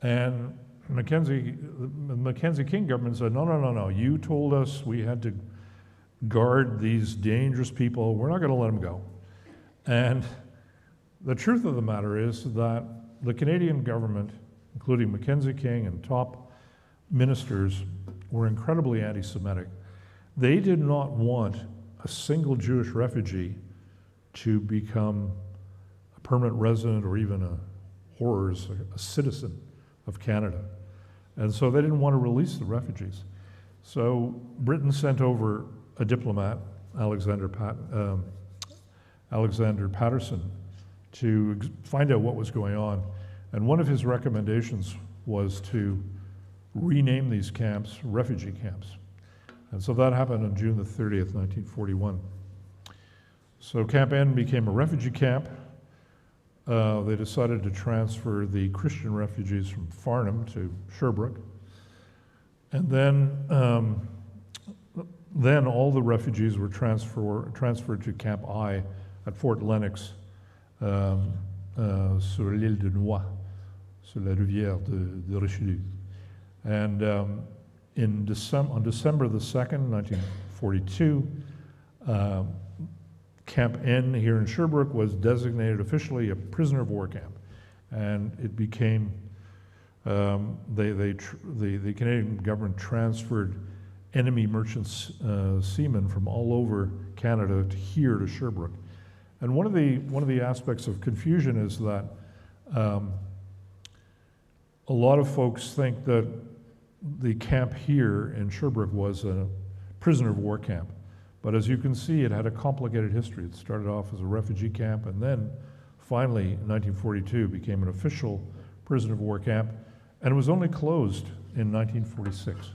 And the Mackenzie King government said, no, you told us we had to guard these dangerous people, we're not going to let them go. And the truth of the matter is that the Canadian government, including Mackenzie King and top ministers, were incredibly anti-Semitic. They did not want a single Jewish refugee to become a permanent resident or even a citizen of Canada. And so they didn't want to release the refugees. So Britain sent over a diplomat, Alexander Patterson, to find out what was going on. And one of his recommendations was to rename these camps refugee camps. And so that happened on June the 30th, 1941. So Camp N became a refugee camp. They decided to transfer the Christian refugees from Farnham to Sherbrooke. And then all the refugees were transferred to Camp I at Fort Lennox sur l'île de Noix, sur la rivière de Richelieu. And on December the 2nd, 1942, Camp N here in Sherbrooke was designated officially a prisoner of war camp. And it became, the Canadian government transferred enemy merchant seamen from all over Canada to here to Sherbrooke. And one of the aspects of confusion is that a lot of folks think that the camp here in Sherbrooke was a prisoner of war camp. But as you can see, it had a complicated history. It started off as a refugee camp, and then finally, in 1942, became an official prisoner of war camp, and it was only closed in 1946.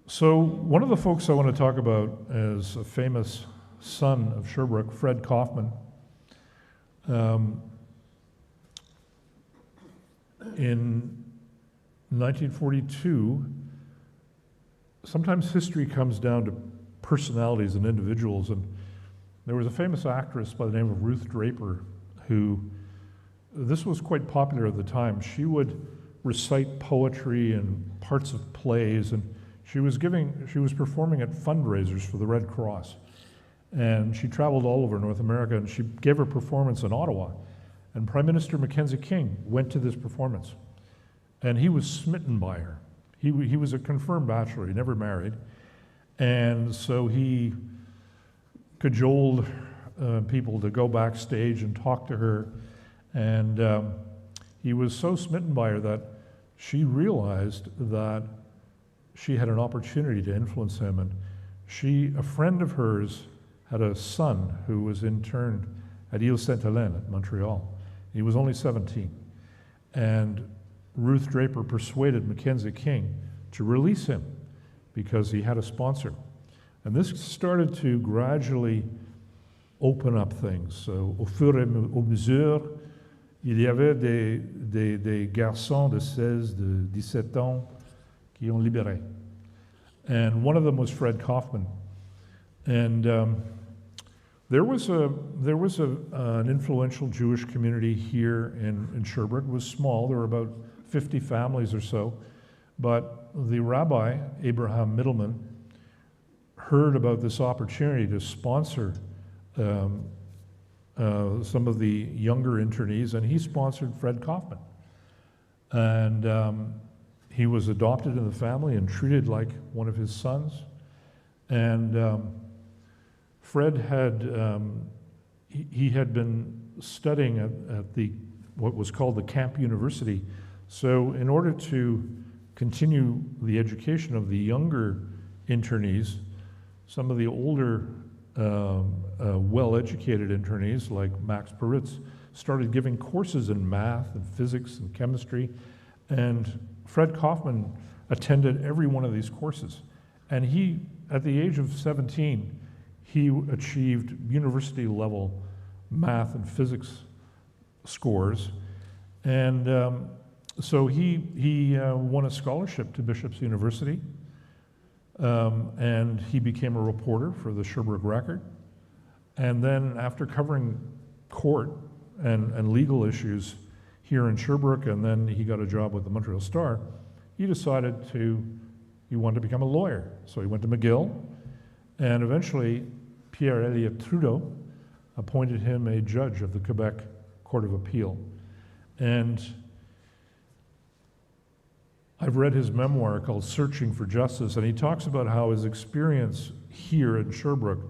So one of the folks I want to talk about is a famous son of Sherbrooke, Fred Kaufman. In 1942, sometimes history comes down to personalities and individuals, and there was a famous actress by the name of Ruth Draper who, this was quite popular at the time. She would recite poetry and parts of plays, and she was performing at fundraisers for the Red Cross. And she traveled all over North America, and she gave her performance in Ottawa. And Prime Minister Mackenzie King went to this performance, and he was smitten by her. He was a confirmed bachelor, he never married. And so he cajoled people to go backstage and talk to her. And he was so smitten by her that she realized that she had an opportunity to influence him. And a friend of hers had a son who was interned at Ile Sainte-Hélène at Montreal. He was only 17. And Ruth Draper persuaded Mackenzie King to release him because he had a sponsor. And this started to gradually open up things. So, au fur et à mesure, il y avait des garçons de 16, de 17 ans qui ont libéré. And one of them was Fred Kaufman. And there was an influential Jewish community here in Sherbrooke. It was small. There were about 50 families or so. But the rabbi, Abraham Middleman, heard about this opportunity to sponsor some of the younger internees, and he sponsored Fred Kaufman. And he was adopted in the family and treated like one of his sons. And Fred had, he had been studying at the, what was called the Camp University. So in order to continue the education of the younger internees, some of the older, well-educated internees like Max Peritz started giving courses in math and physics and chemistry, and Fred Kaufman attended every one of these courses. And he, at the age of 17, he achieved university-level math and physics scores, and so he won a scholarship to Bishop's University, and he became a reporter for the Sherbrooke Record. And then after covering court and legal issues here in Sherbrooke, and then he got a job with the Montreal Star, he decided he wanted to become a lawyer. So he went to McGill, and eventually Pierre Elliott Trudeau appointed him a judge of the Quebec Court of Appeal. And I've read his memoir called Searching for Justice, and he talks about how his experience here in Sherbrooke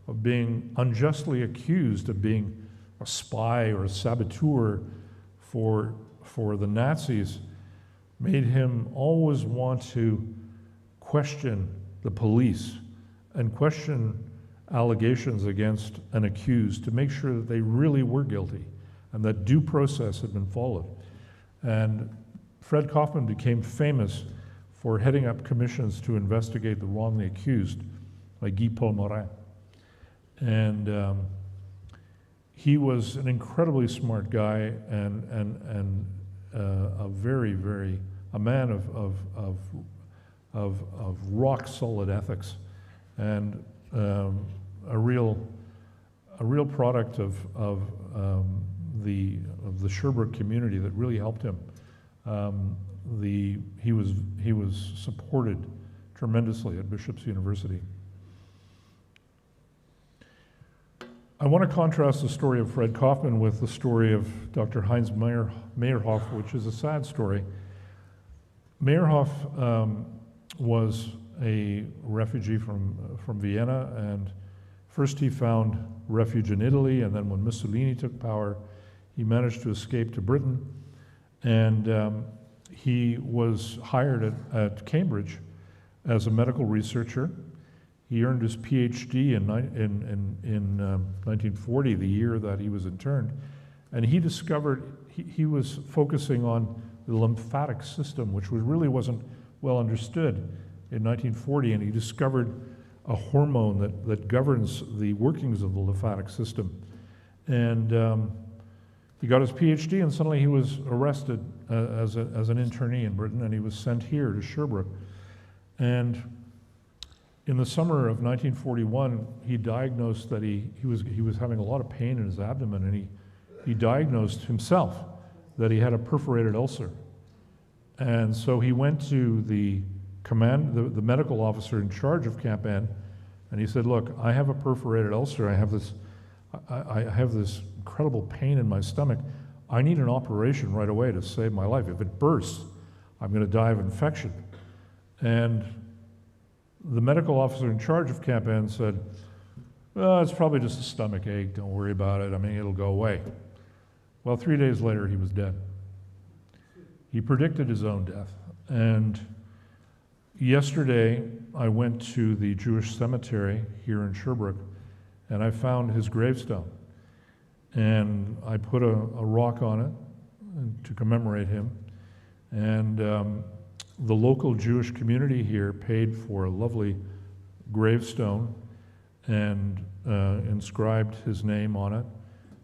of being unjustly accused of being a spy or a saboteur for the Nazis made him always want to question the police and question allegations against an accused to make sure that they really were guilty and that due process had been followed. And Fred Kaufman became famous for heading up commissions to investigate the wrongly accused, like Guy Paul Morin. And he was an incredibly smart guy and a man of rock solid ethics, and a real product of the Sherbrooke community that really helped him. He was supported tremendously at Bishop's University. I want to contrast the story of Fred Kaufman with the story of Dr. Heinz Meyerhoff, which is a sad story. Meyerhoff was a refugee from Vienna, and first he found refuge in Italy, and then when Mussolini took power, he managed to escape to Britain, and he was hired at Cambridge as a medical researcher. He earned his PhD in 1940, the year that he was interned, and he discovered, he was focusing on the lymphatic system, which really wasn't well understood in 1940, and he discovered a hormone that governs the workings of the lymphatic system. And he got his PhD, and suddenly he was arrested as an internee in Britain, and he was sent here to Sherbrooke. And in the summer of 1941, he diagnosed that he was having a lot of pain in his abdomen, and he diagnosed himself that he had a perforated ulcer. And so he went to the medical officer in charge of Camp N, and he said, "Look, I have a perforated ulcer. I have this incredible pain in my stomach. I need an operation right away to save my life. If it bursts, I'm going to die of infection." And the medical officer in charge of Camp N said, "Well, it's probably just a stomach ache. Don't worry about it. I mean, it'll go away." Well, 3 days later, he was dead. He predicted his own death. And yesterday, I went to the Jewish cemetery here in Sherbrooke, and I found his gravestone. and I put a rock on it to commemorate him. And the local Jewish community here paid for a lovely gravestone and inscribed his name on it,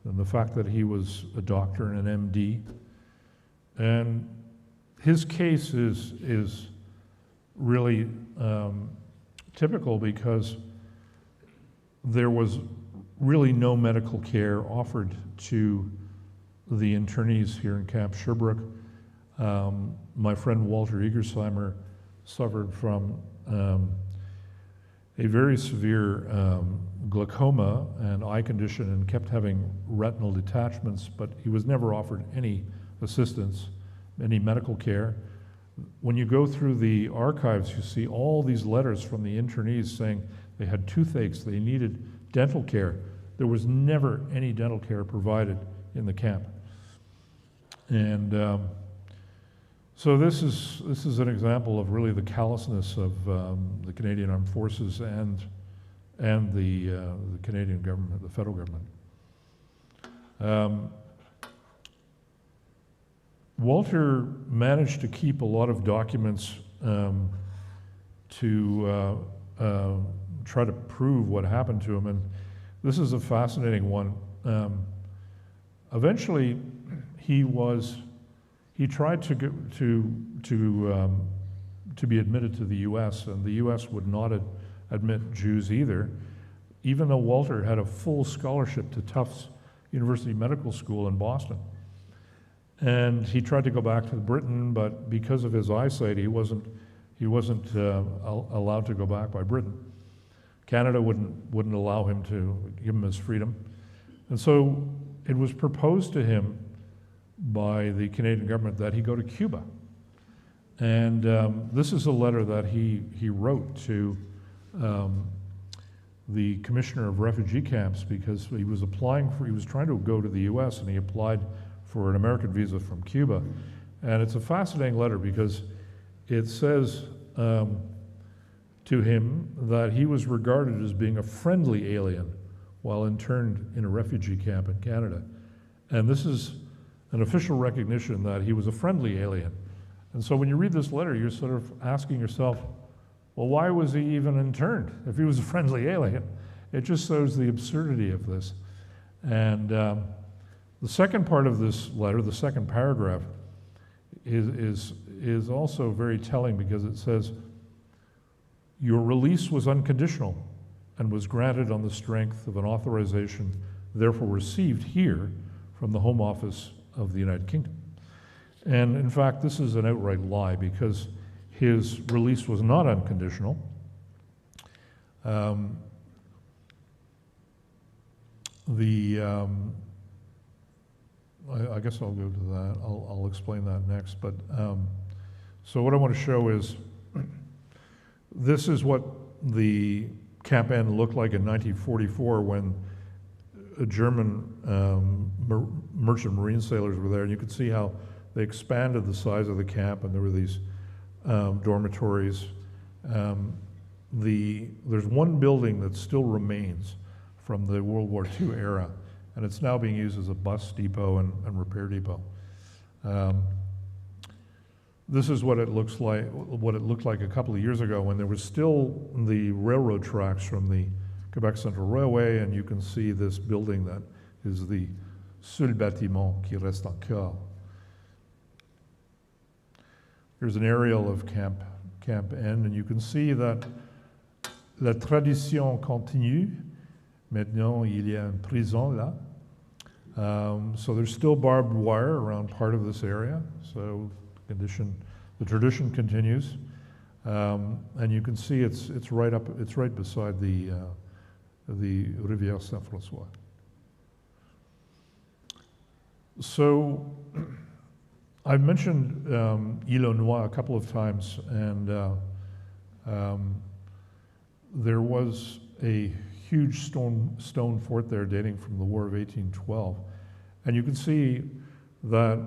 and the fact that he was a doctor and an MD. And his case is really typical because there was really no medical care offered to the internees here in Camp Sherbrooke. My friend Walter Egersheimer suffered from a very severe glaucoma and eye condition and kept having retinal detachments, but he was never offered any assistance, any medical care. When you go through the archives, you see all these letters from the internees saying they had toothaches, they needed dental care. There was never any dental care provided in the camp. And so this is an example of really the callousness of the Canadian Armed Forces and the Canadian government, the federal government. Walter managed to keep a lot of documents to try to prove what happened to him, and this is a fascinating one. Eventually, he tried to be admitted to the U.S., and the U.S. would not admit Jews either, even though Walter had a full scholarship to Tufts University Medical School in Boston. And he tried to go back to Britain, but because of his eyesight, he wasn't allowed to go back by Britain. Canada wouldn't allow him to give him his freedom. And so it was proposed to him by the Canadian government that he go to Cuba. And this is a letter that he wrote to the Commissioner of Refugee Camps, because he was trying to go to the US, and he applied for an American visa from Cuba. And it's a fascinating letter because it says to him that he was regarded as being a friendly alien while interned in a refugee camp in Canada. And this is an official recognition that he was a friendly alien. And so when you read this letter, you're sort of asking yourself, well, why was he even interned if he was a friendly alien? It just shows the absurdity of this. And the second part of this letter, the second paragraph, is also very telling because it says, your release was unconditional and was granted on the strength of an authorization therefore received here from the Home Office of the United Kingdom. And in fact, this is an outright lie because his release was not unconditional. I guess I'll go to that. I'll explain that next. But so what I want to show is this is what the Camp N looked like in 1944 when a German merchant marine sailors were there, and you could see how they expanded the size of the camp, and there were these dormitories. There's one building that still remains from the World War II era, and it's now being used as a bus depot and repair depot. This is what it looks like. What it looked like a couple of years ago when there was still the railroad tracks from the Québec Central Railway, and you can see this building that is the seul bâtiment qui reste encore. Here's an aerial of Camp N, and you can see that la tradition continue. Maintenant, il y a une prison là. So there's still barbed wire around part of this area. So the tradition continues, and you can see it's right beside the Rivière Saint-François. So I've mentioned Île aux Noix a couple of times, and there was a huge stone fort there dating from the War of 1812. And you can see that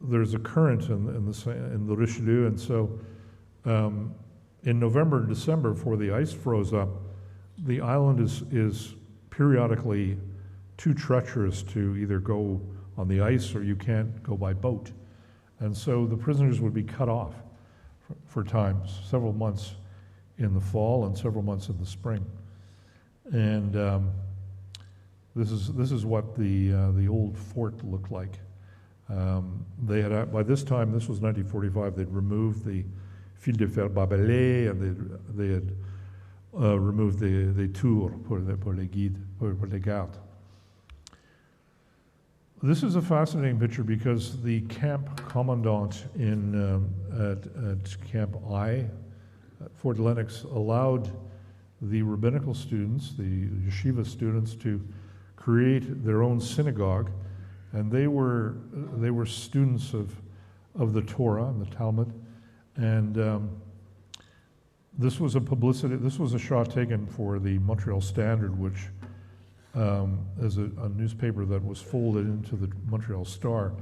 there's a current in the Richelieu, and so in November and December, before the ice froze up, the island is periodically too treacherous to either go on the ice or you can't go by boat. And so the prisoners would be cut off for times, several months in the fall and several months in the spring. And this is what the old fort looked like. They had, by this time, this was 1945, they'd removed the fil de fer barbelé, and they had removed the tours pour les guides, pour les gardes. This is a fascinating picture because the camp commandant at Camp I, at Fort Lennox, allowed the rabbinical students, the yeshiva students, to create their own synagogue, and they were students of the Torah and the Talmud, and this was a shot taken for the Montreal Standard, which is a newspaper that was folded into the Montreal Star,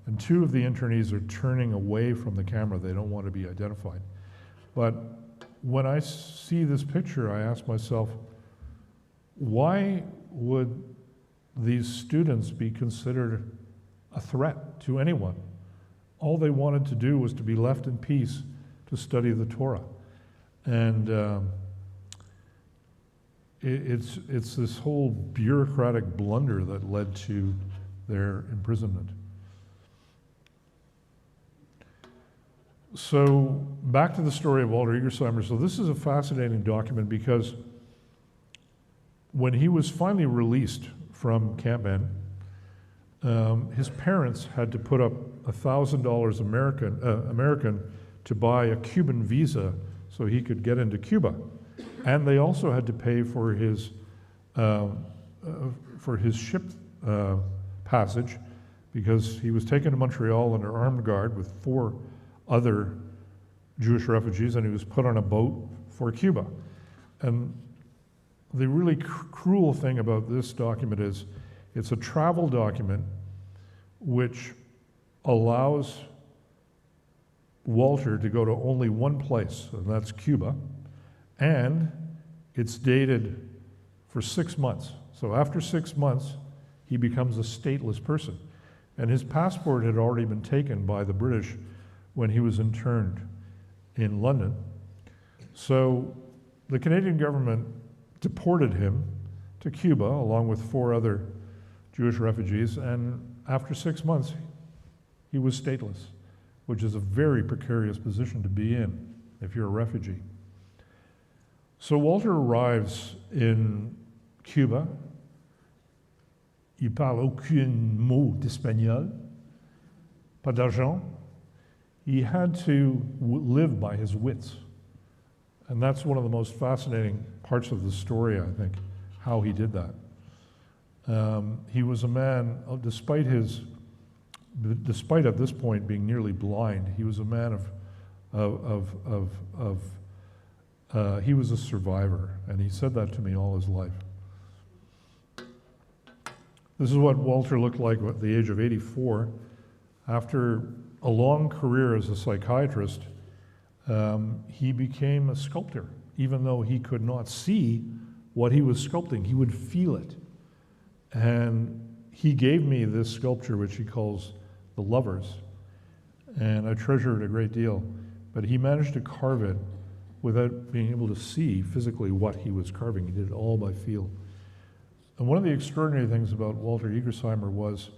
and two of the internees are turning away from the camera. They don't want to be identified. But when I see this picture, I ask myself, why would these students be considered a threat to anyone? All they wanted to do was to be left in peace to study the Torah. And it's this whole bureaucratic blunder that led to their imprisonment. So back to the story of Walter Egersheimer. So this is a fascinating document because when he was finally released from Camp N, his parents had to put up $1,000 American to buy a Cuban visa so he could get into Cuba. And they also had to pay for his ship passage, because he was taken to Montreal under armed guard with 4 other Jewish refugees, and he was put on a boat for Cuba. And the really cruel thing about this document is it's a travel document which allows Walter to go to only one place, and that's Cuba, and it's dated for 6 months. So after 6 months, he becomes a stateless person. And his passport had already been taken by the British when he was interned in London. So the Canadian government deported him to Cuba along with 4 other Jewish refugees, and after 6 months, he was stateless, which is a very precarious position to be in if you're a refugee. So Walter arrives in Cuba. Il parle aucun mot d'espagnol, pas d'argent. He had to live by his wits. And that's one of the most fascinating parts of the story, I think, how he did that. He was a man, despite at this point being nearly blind, he was a man he was a survivor, and he said that to me all his life. This is what Walter looked like at the age of 84. After a long career as a psychiatrist, he became a sculptor. Even though he could not see what he was sculpting, he would feel it. And he gave me this sculpture, which he calls The Lovers, and I treasure it a great deal. But he managed to carve it without being able to see physically what he was carving. He did it all by feel. And one of the extraordinary things about Walter Egersheimer was,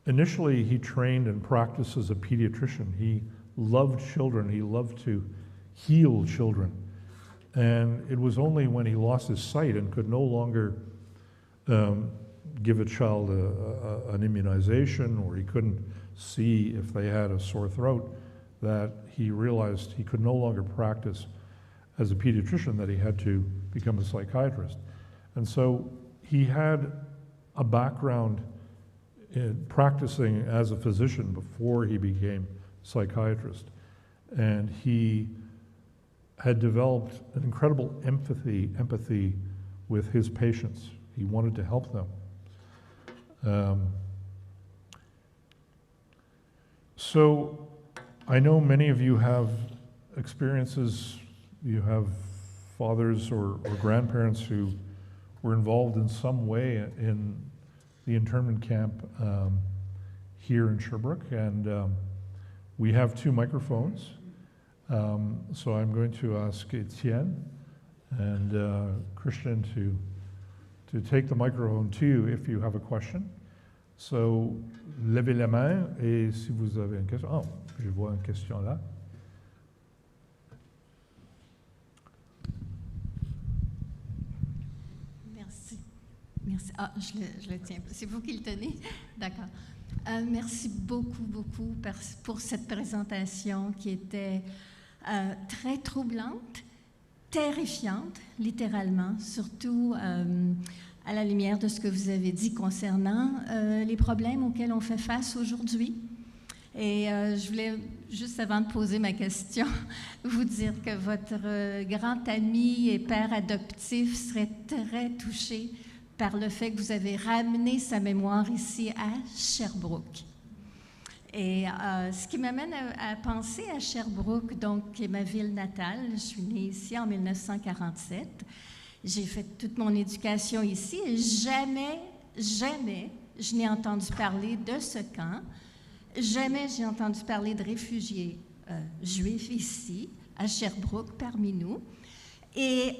initially he trained and practiced as a pediatrician. He loved children. He loved to heal children. And it was only when he lost his sight and could no longer give a child an immunization, or he couldn't see if they had a sore throat, that he realized he could no longer practice as a pediatrician, that he had to become a psychiatrist. And so he had a background in practicing as a physician before he became a psychiatrist. And he had developed an incredible empathy with his patients. He wanted to help them. So I know many of you have experiences, you have fathers or grandparents who were involved in some way in the internment camp here in Sherbrooke, and we have 2 microphones. So I'm going to ask Etienne and Christian to take the microphone to you if you have a question. So, levez la main et si vous avez une question. Oh, je vois une question là. Merci. Merci. Ah, je le tiens. C'est vous qui le tenez? D'accord. Merci beaucoup pour cette présentation qui était très troublante, terrifiante, littéralement, surtout à la lumière de ce que vous avez dit concernant les problèmes auxquels on fait face aujourd'hui. Et je voulais, juste avant de poser ma question, vous dire que votre grand ami et père adoptif serait très touché par le fait que vous avez ramené sa mémoire ici à Sherbrooke. Et ce qui m'amène à penser à Sherbrooke, donc, qui est ma ville natale. Je suis née ici en 1947. J'ai fait toute mon éducation ici et jamais je n'ai entendu parler de ce camp. Jamais j'ai entendu parler de réfugiés juifs ici, à Sherbrooke, parmi nous. Et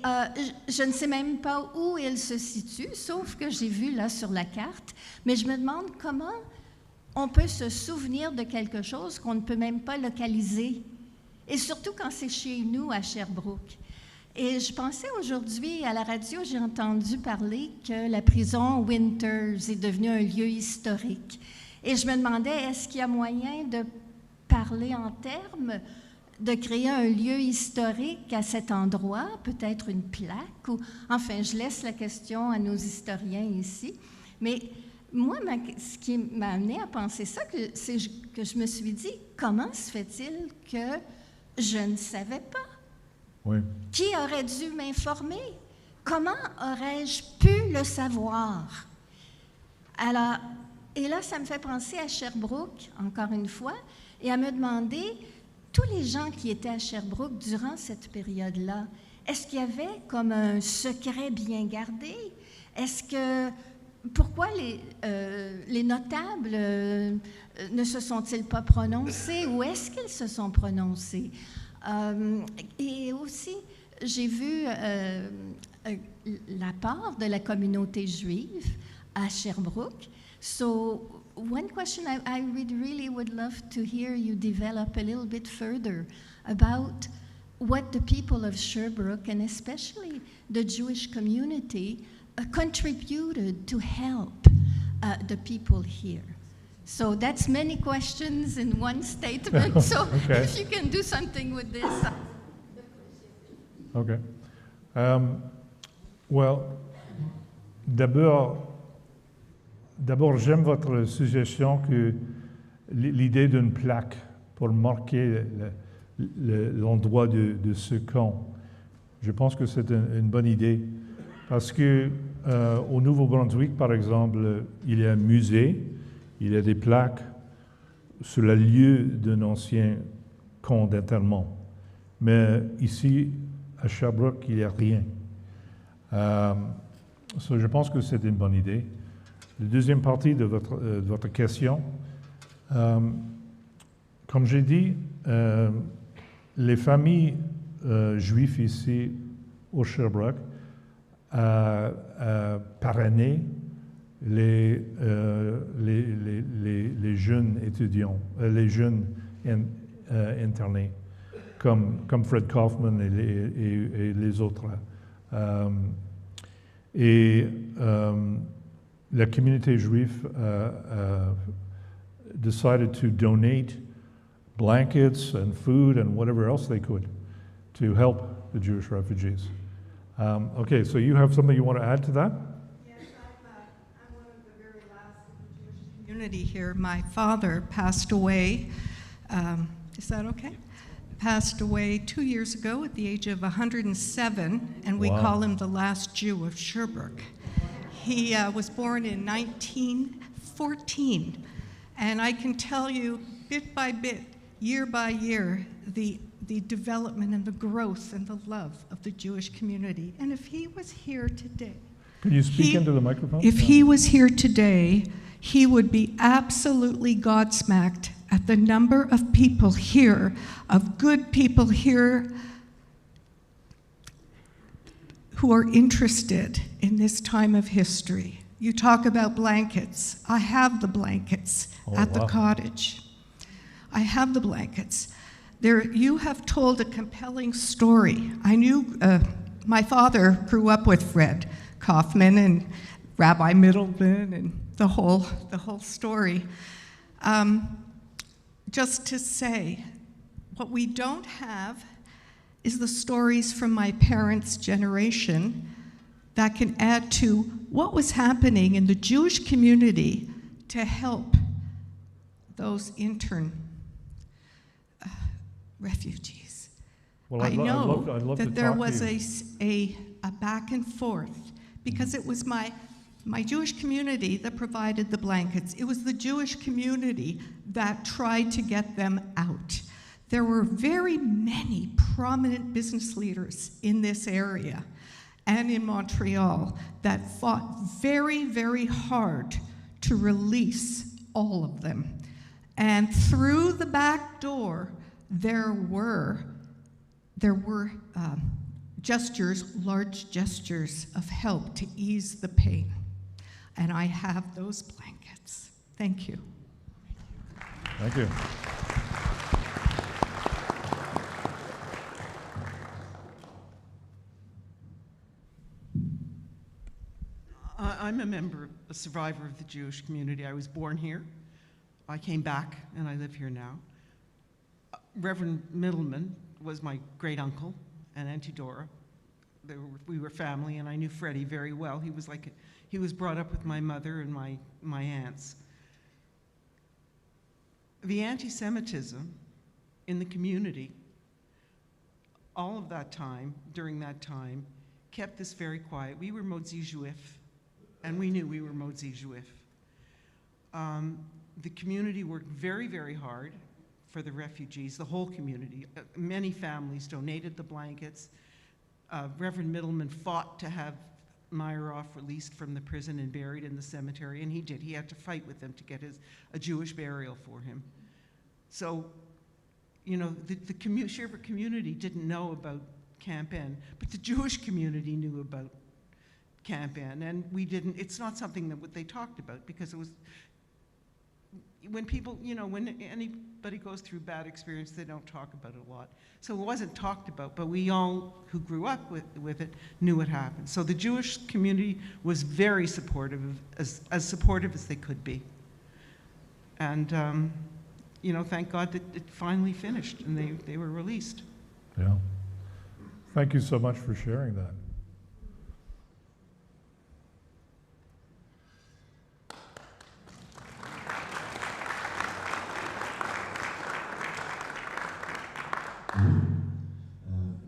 je ne sais même pas où il se situe, sauf que j'ai vu là sur la carte. Mais je me demande comment on peut se souvenir de quelque chose qu'on ne peut même pas localiser. Et surtout quand c'est chez nous, à Sherbrooke. Et je pensais aujourd'hui, à la radio, j'ai entendu parler que la prison Winters est devenue un lieu historique. Et je me demandais, est-ce qu'il y a moyen de parler en termes de créer un lieu historique à cet endroit, peut-être une plaque, ou enfin, je laisse la question à nos historiens ici. Mais moi, ce qui m'a amené à penser ça, c'est que je me suis dit, comment se fait-il que je ne savais pas? Oui. Qui aurait dû m'informer? Comment aurais-je pu le savoir? Alors, et là, ça me fait penser à Sherbrooke, encore une fois, et à me demander, tous les gens qui étaient à Sherbrooke durant cette période-là, est-ce qu'il y avait comme un secret bien gardé? Pourquoi les notables ne se sont-ils pas prononcés? Où est-ce qu'ils se sont prononcés? Et aussi, j'ai vu la part de la communauté juive à Sherbrooke. So, one question I really would love to hear you develop a little bit further about what the people of Sherbrooke, and especially the Jewish community, contributed to help the people here. So that's many questions in one statement. So Okay. if you can do something with this. Okay. Well, d'abord, j'aime votre suggestion que l'idée d'une plaque pour marquer l'endroit de ce camp, je pense que c'est une bonne idée parce que au Nouveau-Brunswick, par exemple, il y a un musée, il y a des plaques sur le lieu d'un ancien camp d'internement. Mais ici, à Sherbrooke, il n'y a rien. Je pense que c'est une bonne idée. La deuxième partie de votre question, comme j'ai dit, les familles juives ici au Sherbrooke parrainaient les jeunes étudiants, les jeunes internés, comme Fred Kaufman et les autres. La communauté juive decided to donate blankets and food and whatever else they could to help the Jewish refugees. Okay, so you have something you want to add to that? Yes, I'm one of the very last of the Jewish community here. My father passed away, is that okay? Passed away 2 years ago at the age of 107, and we Wow. call him the last Jew of Sherbrooke. He was born in 1914, and I can tell you bit by bit, year by year, the development and the growth and the love of the Jewish community. And if he was here today, Can you speak into the microphone? If he was here today, he would be absolutely gobsmacked at the number of people here, of good people here, who are interested in this time of history. You talk about blankets. I have the blankets at the cottage. I have the blankets. You have told a compelling story. I knew my father grew up with Fred Kaufman and Rabbi Middleton and the whole story. Just to say, what we don't have is the stories from my parents' generation that can add to what was happening in the Jewish community to help those intern refugees. Well, I know I'd love that to there talk was to you. a back and forth, because it was my Jewish community that provided the blankets. It was the Jewish community that tried to get them out. There were very many prominent business leaders in this area and in Montreal that fought very, very hard to release all of them. And through the back door, there were gestures, large gestures of help to ease the pain. And I have those blankets. Thank you. Thank you. I'm a survivor of the Jewish community. I was born here. I came back, and I live here now. Reverend Middleman was my great uncle, and Auntie Dora. We were family, and I knew Freddie very well. He was brought up with my mother and my aunts. The anti-Semitism in the community, all of that time, during that time, kept this very quiet. We were Mosey Juif, and we knew we were Mosey Juif. The community worked very, very hard for the refugees, the whole community. Many families donated the blankets. Reverend Middleman fought to have Meyerhoff released from the prison and buried in the cemetery, and he did. He had to fight with them to get a Jewish burial for him. So, you know, the Sherbrooke community didn't know about Camp N, but the Jewish community knew about Camp N, and we didn't. It's not something that they talked about, because it was, when people, you know, when anybody goes through bad experience, they don't talk about it a lot. So it wasn't talked about, but we all who grew up with it knew what happened. So the Jewish community was very supportive, as supportive as they could be. And, you know, thank God that it finally finished and they were released. Yeah. Thank you so much for sharing that.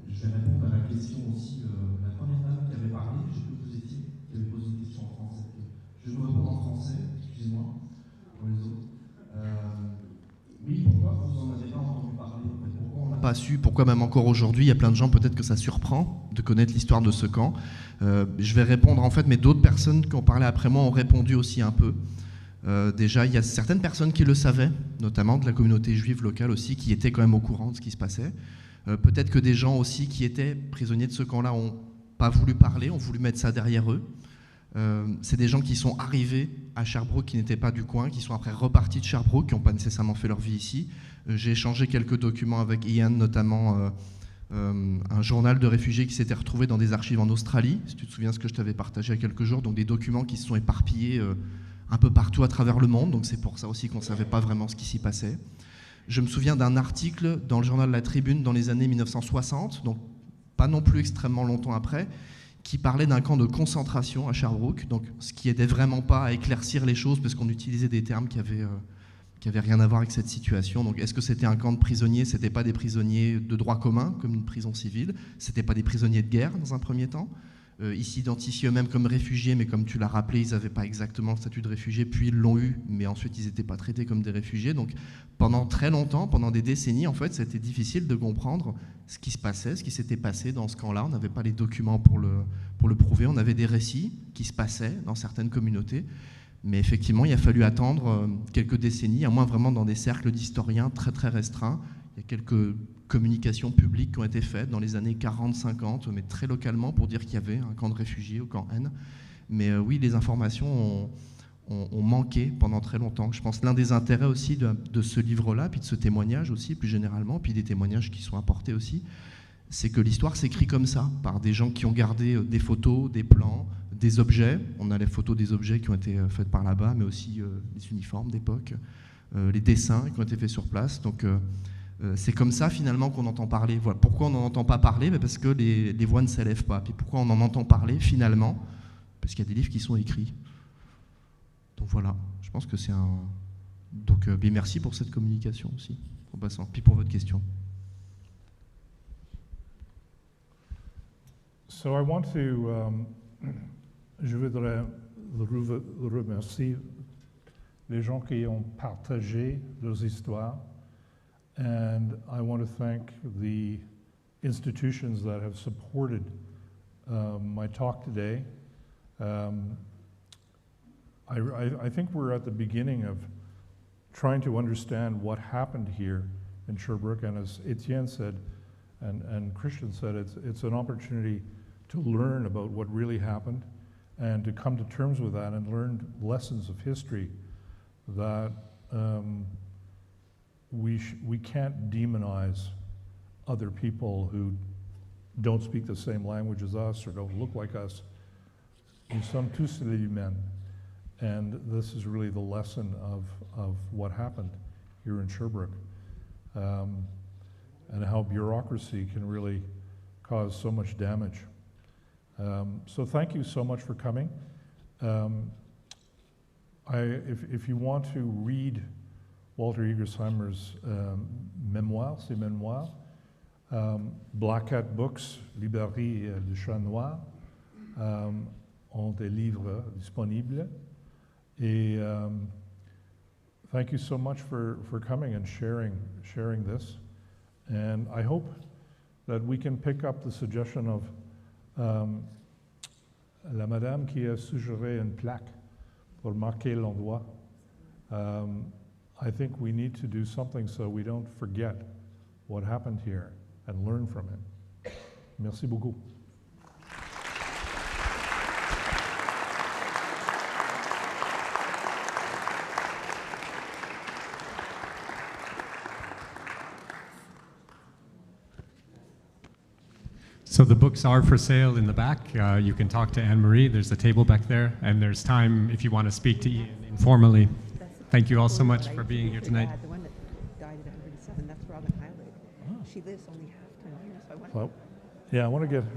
Je vais répondre à la question aussi. La première dame qui avait parlé, j'ai cru que vous étiez, qui avait posé une question en français. Je vais vous répondre en français, excusez-moi, pour les autres. Oui, pourquoi vous en avez pas entendu parler? Pourquoi on n'a pas su? Pourquoi même encore aujourd'hui? Il y a plein de gens, peut-être que ça surprend de connaître l'histoire de ce camp. Je vais répondre en fait, mais d'autres personnes qui ont parlé après moi ont répondu aussi un peu. Déjà, il y a certaines personnes qui le savaient, notamment de la communauté juive locale aussi, qui étaient quand même au courant de ce qui se passait. Peut-être que des gens aussi qui étaient prisonniers de ce camp-là n'ont pas voulu parler, ont voulu mettre ça derrière eux. C'est des gens qui sont arrivés à Sherbrooke, qui n'étaient pas du coin, qui sont après repartis de Sherbrooke, qui n'ont pas nécessairement fait leur vie ici. J'ai échangé quelques documents avec Ian, notamment un journal de réfugiés qui s'était retrouvé dans des archives en Australie, si tu te souviens ce que je t'avais partagé il y a quelques jours, donc des documents qui se sont éparpillés un peu partout à travers le monde, donc c'est pour ça aussi qu'on ne savait pas vraiment ce qui s'y passait. Je me souviens d'un article dans le journal La Tribune dans les années 1960, donc pas non plus extrêmement longtemps après, qui parlait d'un camp de concentration à Sherbrooke, donc ce qui n'aidait vraiment pas à éclaircir les choses, parce qu'on utilisait des termes qui avaient rien à voir avec cette situation. Donc est-ce que c'était un camp de prisonniers? C'était pas des prisonniers de droit commun, comme une prison civile, c'était pas des prisonniers de guerre dans un premier temps. Ils s'identifiaient eux-mêmes comme réfugiés, mais comme tu l'as rappelé, ils n'avaient pas exactement le statut de réfugié, puis ils l'ont eu, mais ensuite ils n'étaient pas traités comme des réfugiés. Donc pendant très longtemps, pendant des décennies, en fait, c'était difficile de comprendre ce qui se passait, ce qui s'était passé dans ce camp-là. On n'avait pas les documents pour le prouver. On avait des récits qui se passaient dans certaines communautés. Mais effectivement, il a fallu attendre quelques décennies, à moins vraiment dans des cercles d'historiens très très restreints. Il y a quelques communications publiques qui ont été faites dans les années 40-50, mais très localement pour dire qu'il y avait un camp de réfugiés au camp N. Mais oui, les informations ont manqué pendant très longtemps. Je pense que l'un des intérêts aussi de ce livre-là, puis de ce témoignage aussi, plus généralement, puis des témoignages qui sont apportés aussi, c'est que l'histoire s'écrit comme ça, par des gens qui ont gardé des photos, des plans, des objets. On a les photos des objets qui ont été faits par là-bas, mais aussi les uniformes d'époque, les dessins qui ont été faits sur place. Donc c'est comme ça finalement qu'on entend parler. Voilà. Pourquoi on n'en entend pas parler? Parce que les voix ne s'élèvent pas. Puis pourquoi on en entend parler finalement? Parce qu'il y a des livres qui sont écrits. Donc voilà, je pense que c'est un... Donc bien merci pour cette communication aussi, en passant. Puis pour votre question. So I want to... je voudrais remercier les gens qui ont partagé leurs histoires. And I want to thank the institutions that have supported my talk today. I think we're at the beginning of trying to understand what happened here in Sherbrooke. And as Etienne said, and Christian said, it's an opportunity to learn about what really happened and to come to terms with that and learn lessons of history that we can't demonize other people who don't speak the same language as us or don't look like us. Nous sommes tous des humains. And this is really the lesson of what happened here in Sherbrooke, and how bureaucracy can really cause so much damage. So thank you so much for coming. If you want to read Walter Egersheimer's memoir, ses mémoires, Black Cat Books, Librairie du Chat Noir, ont des livres disponibles. Et thank you so much for coming and sharing this. And I hope that we can pick up the suggestion of la madame qui a suggéré une plaque pour marquer l'endroit. I think we need to do something so we don't forget what happened here and learn from it. Merci beaucoup. So the books are for sale in the back. You can talk to Anne-Marie. There's a table back there, and there's time if you want to speak to Ian informally. Thank you all so much for being here tonight. The one that died at 107, that's Robin Heilig. She lives only half 10 years. So I want Well, yeah, I want to get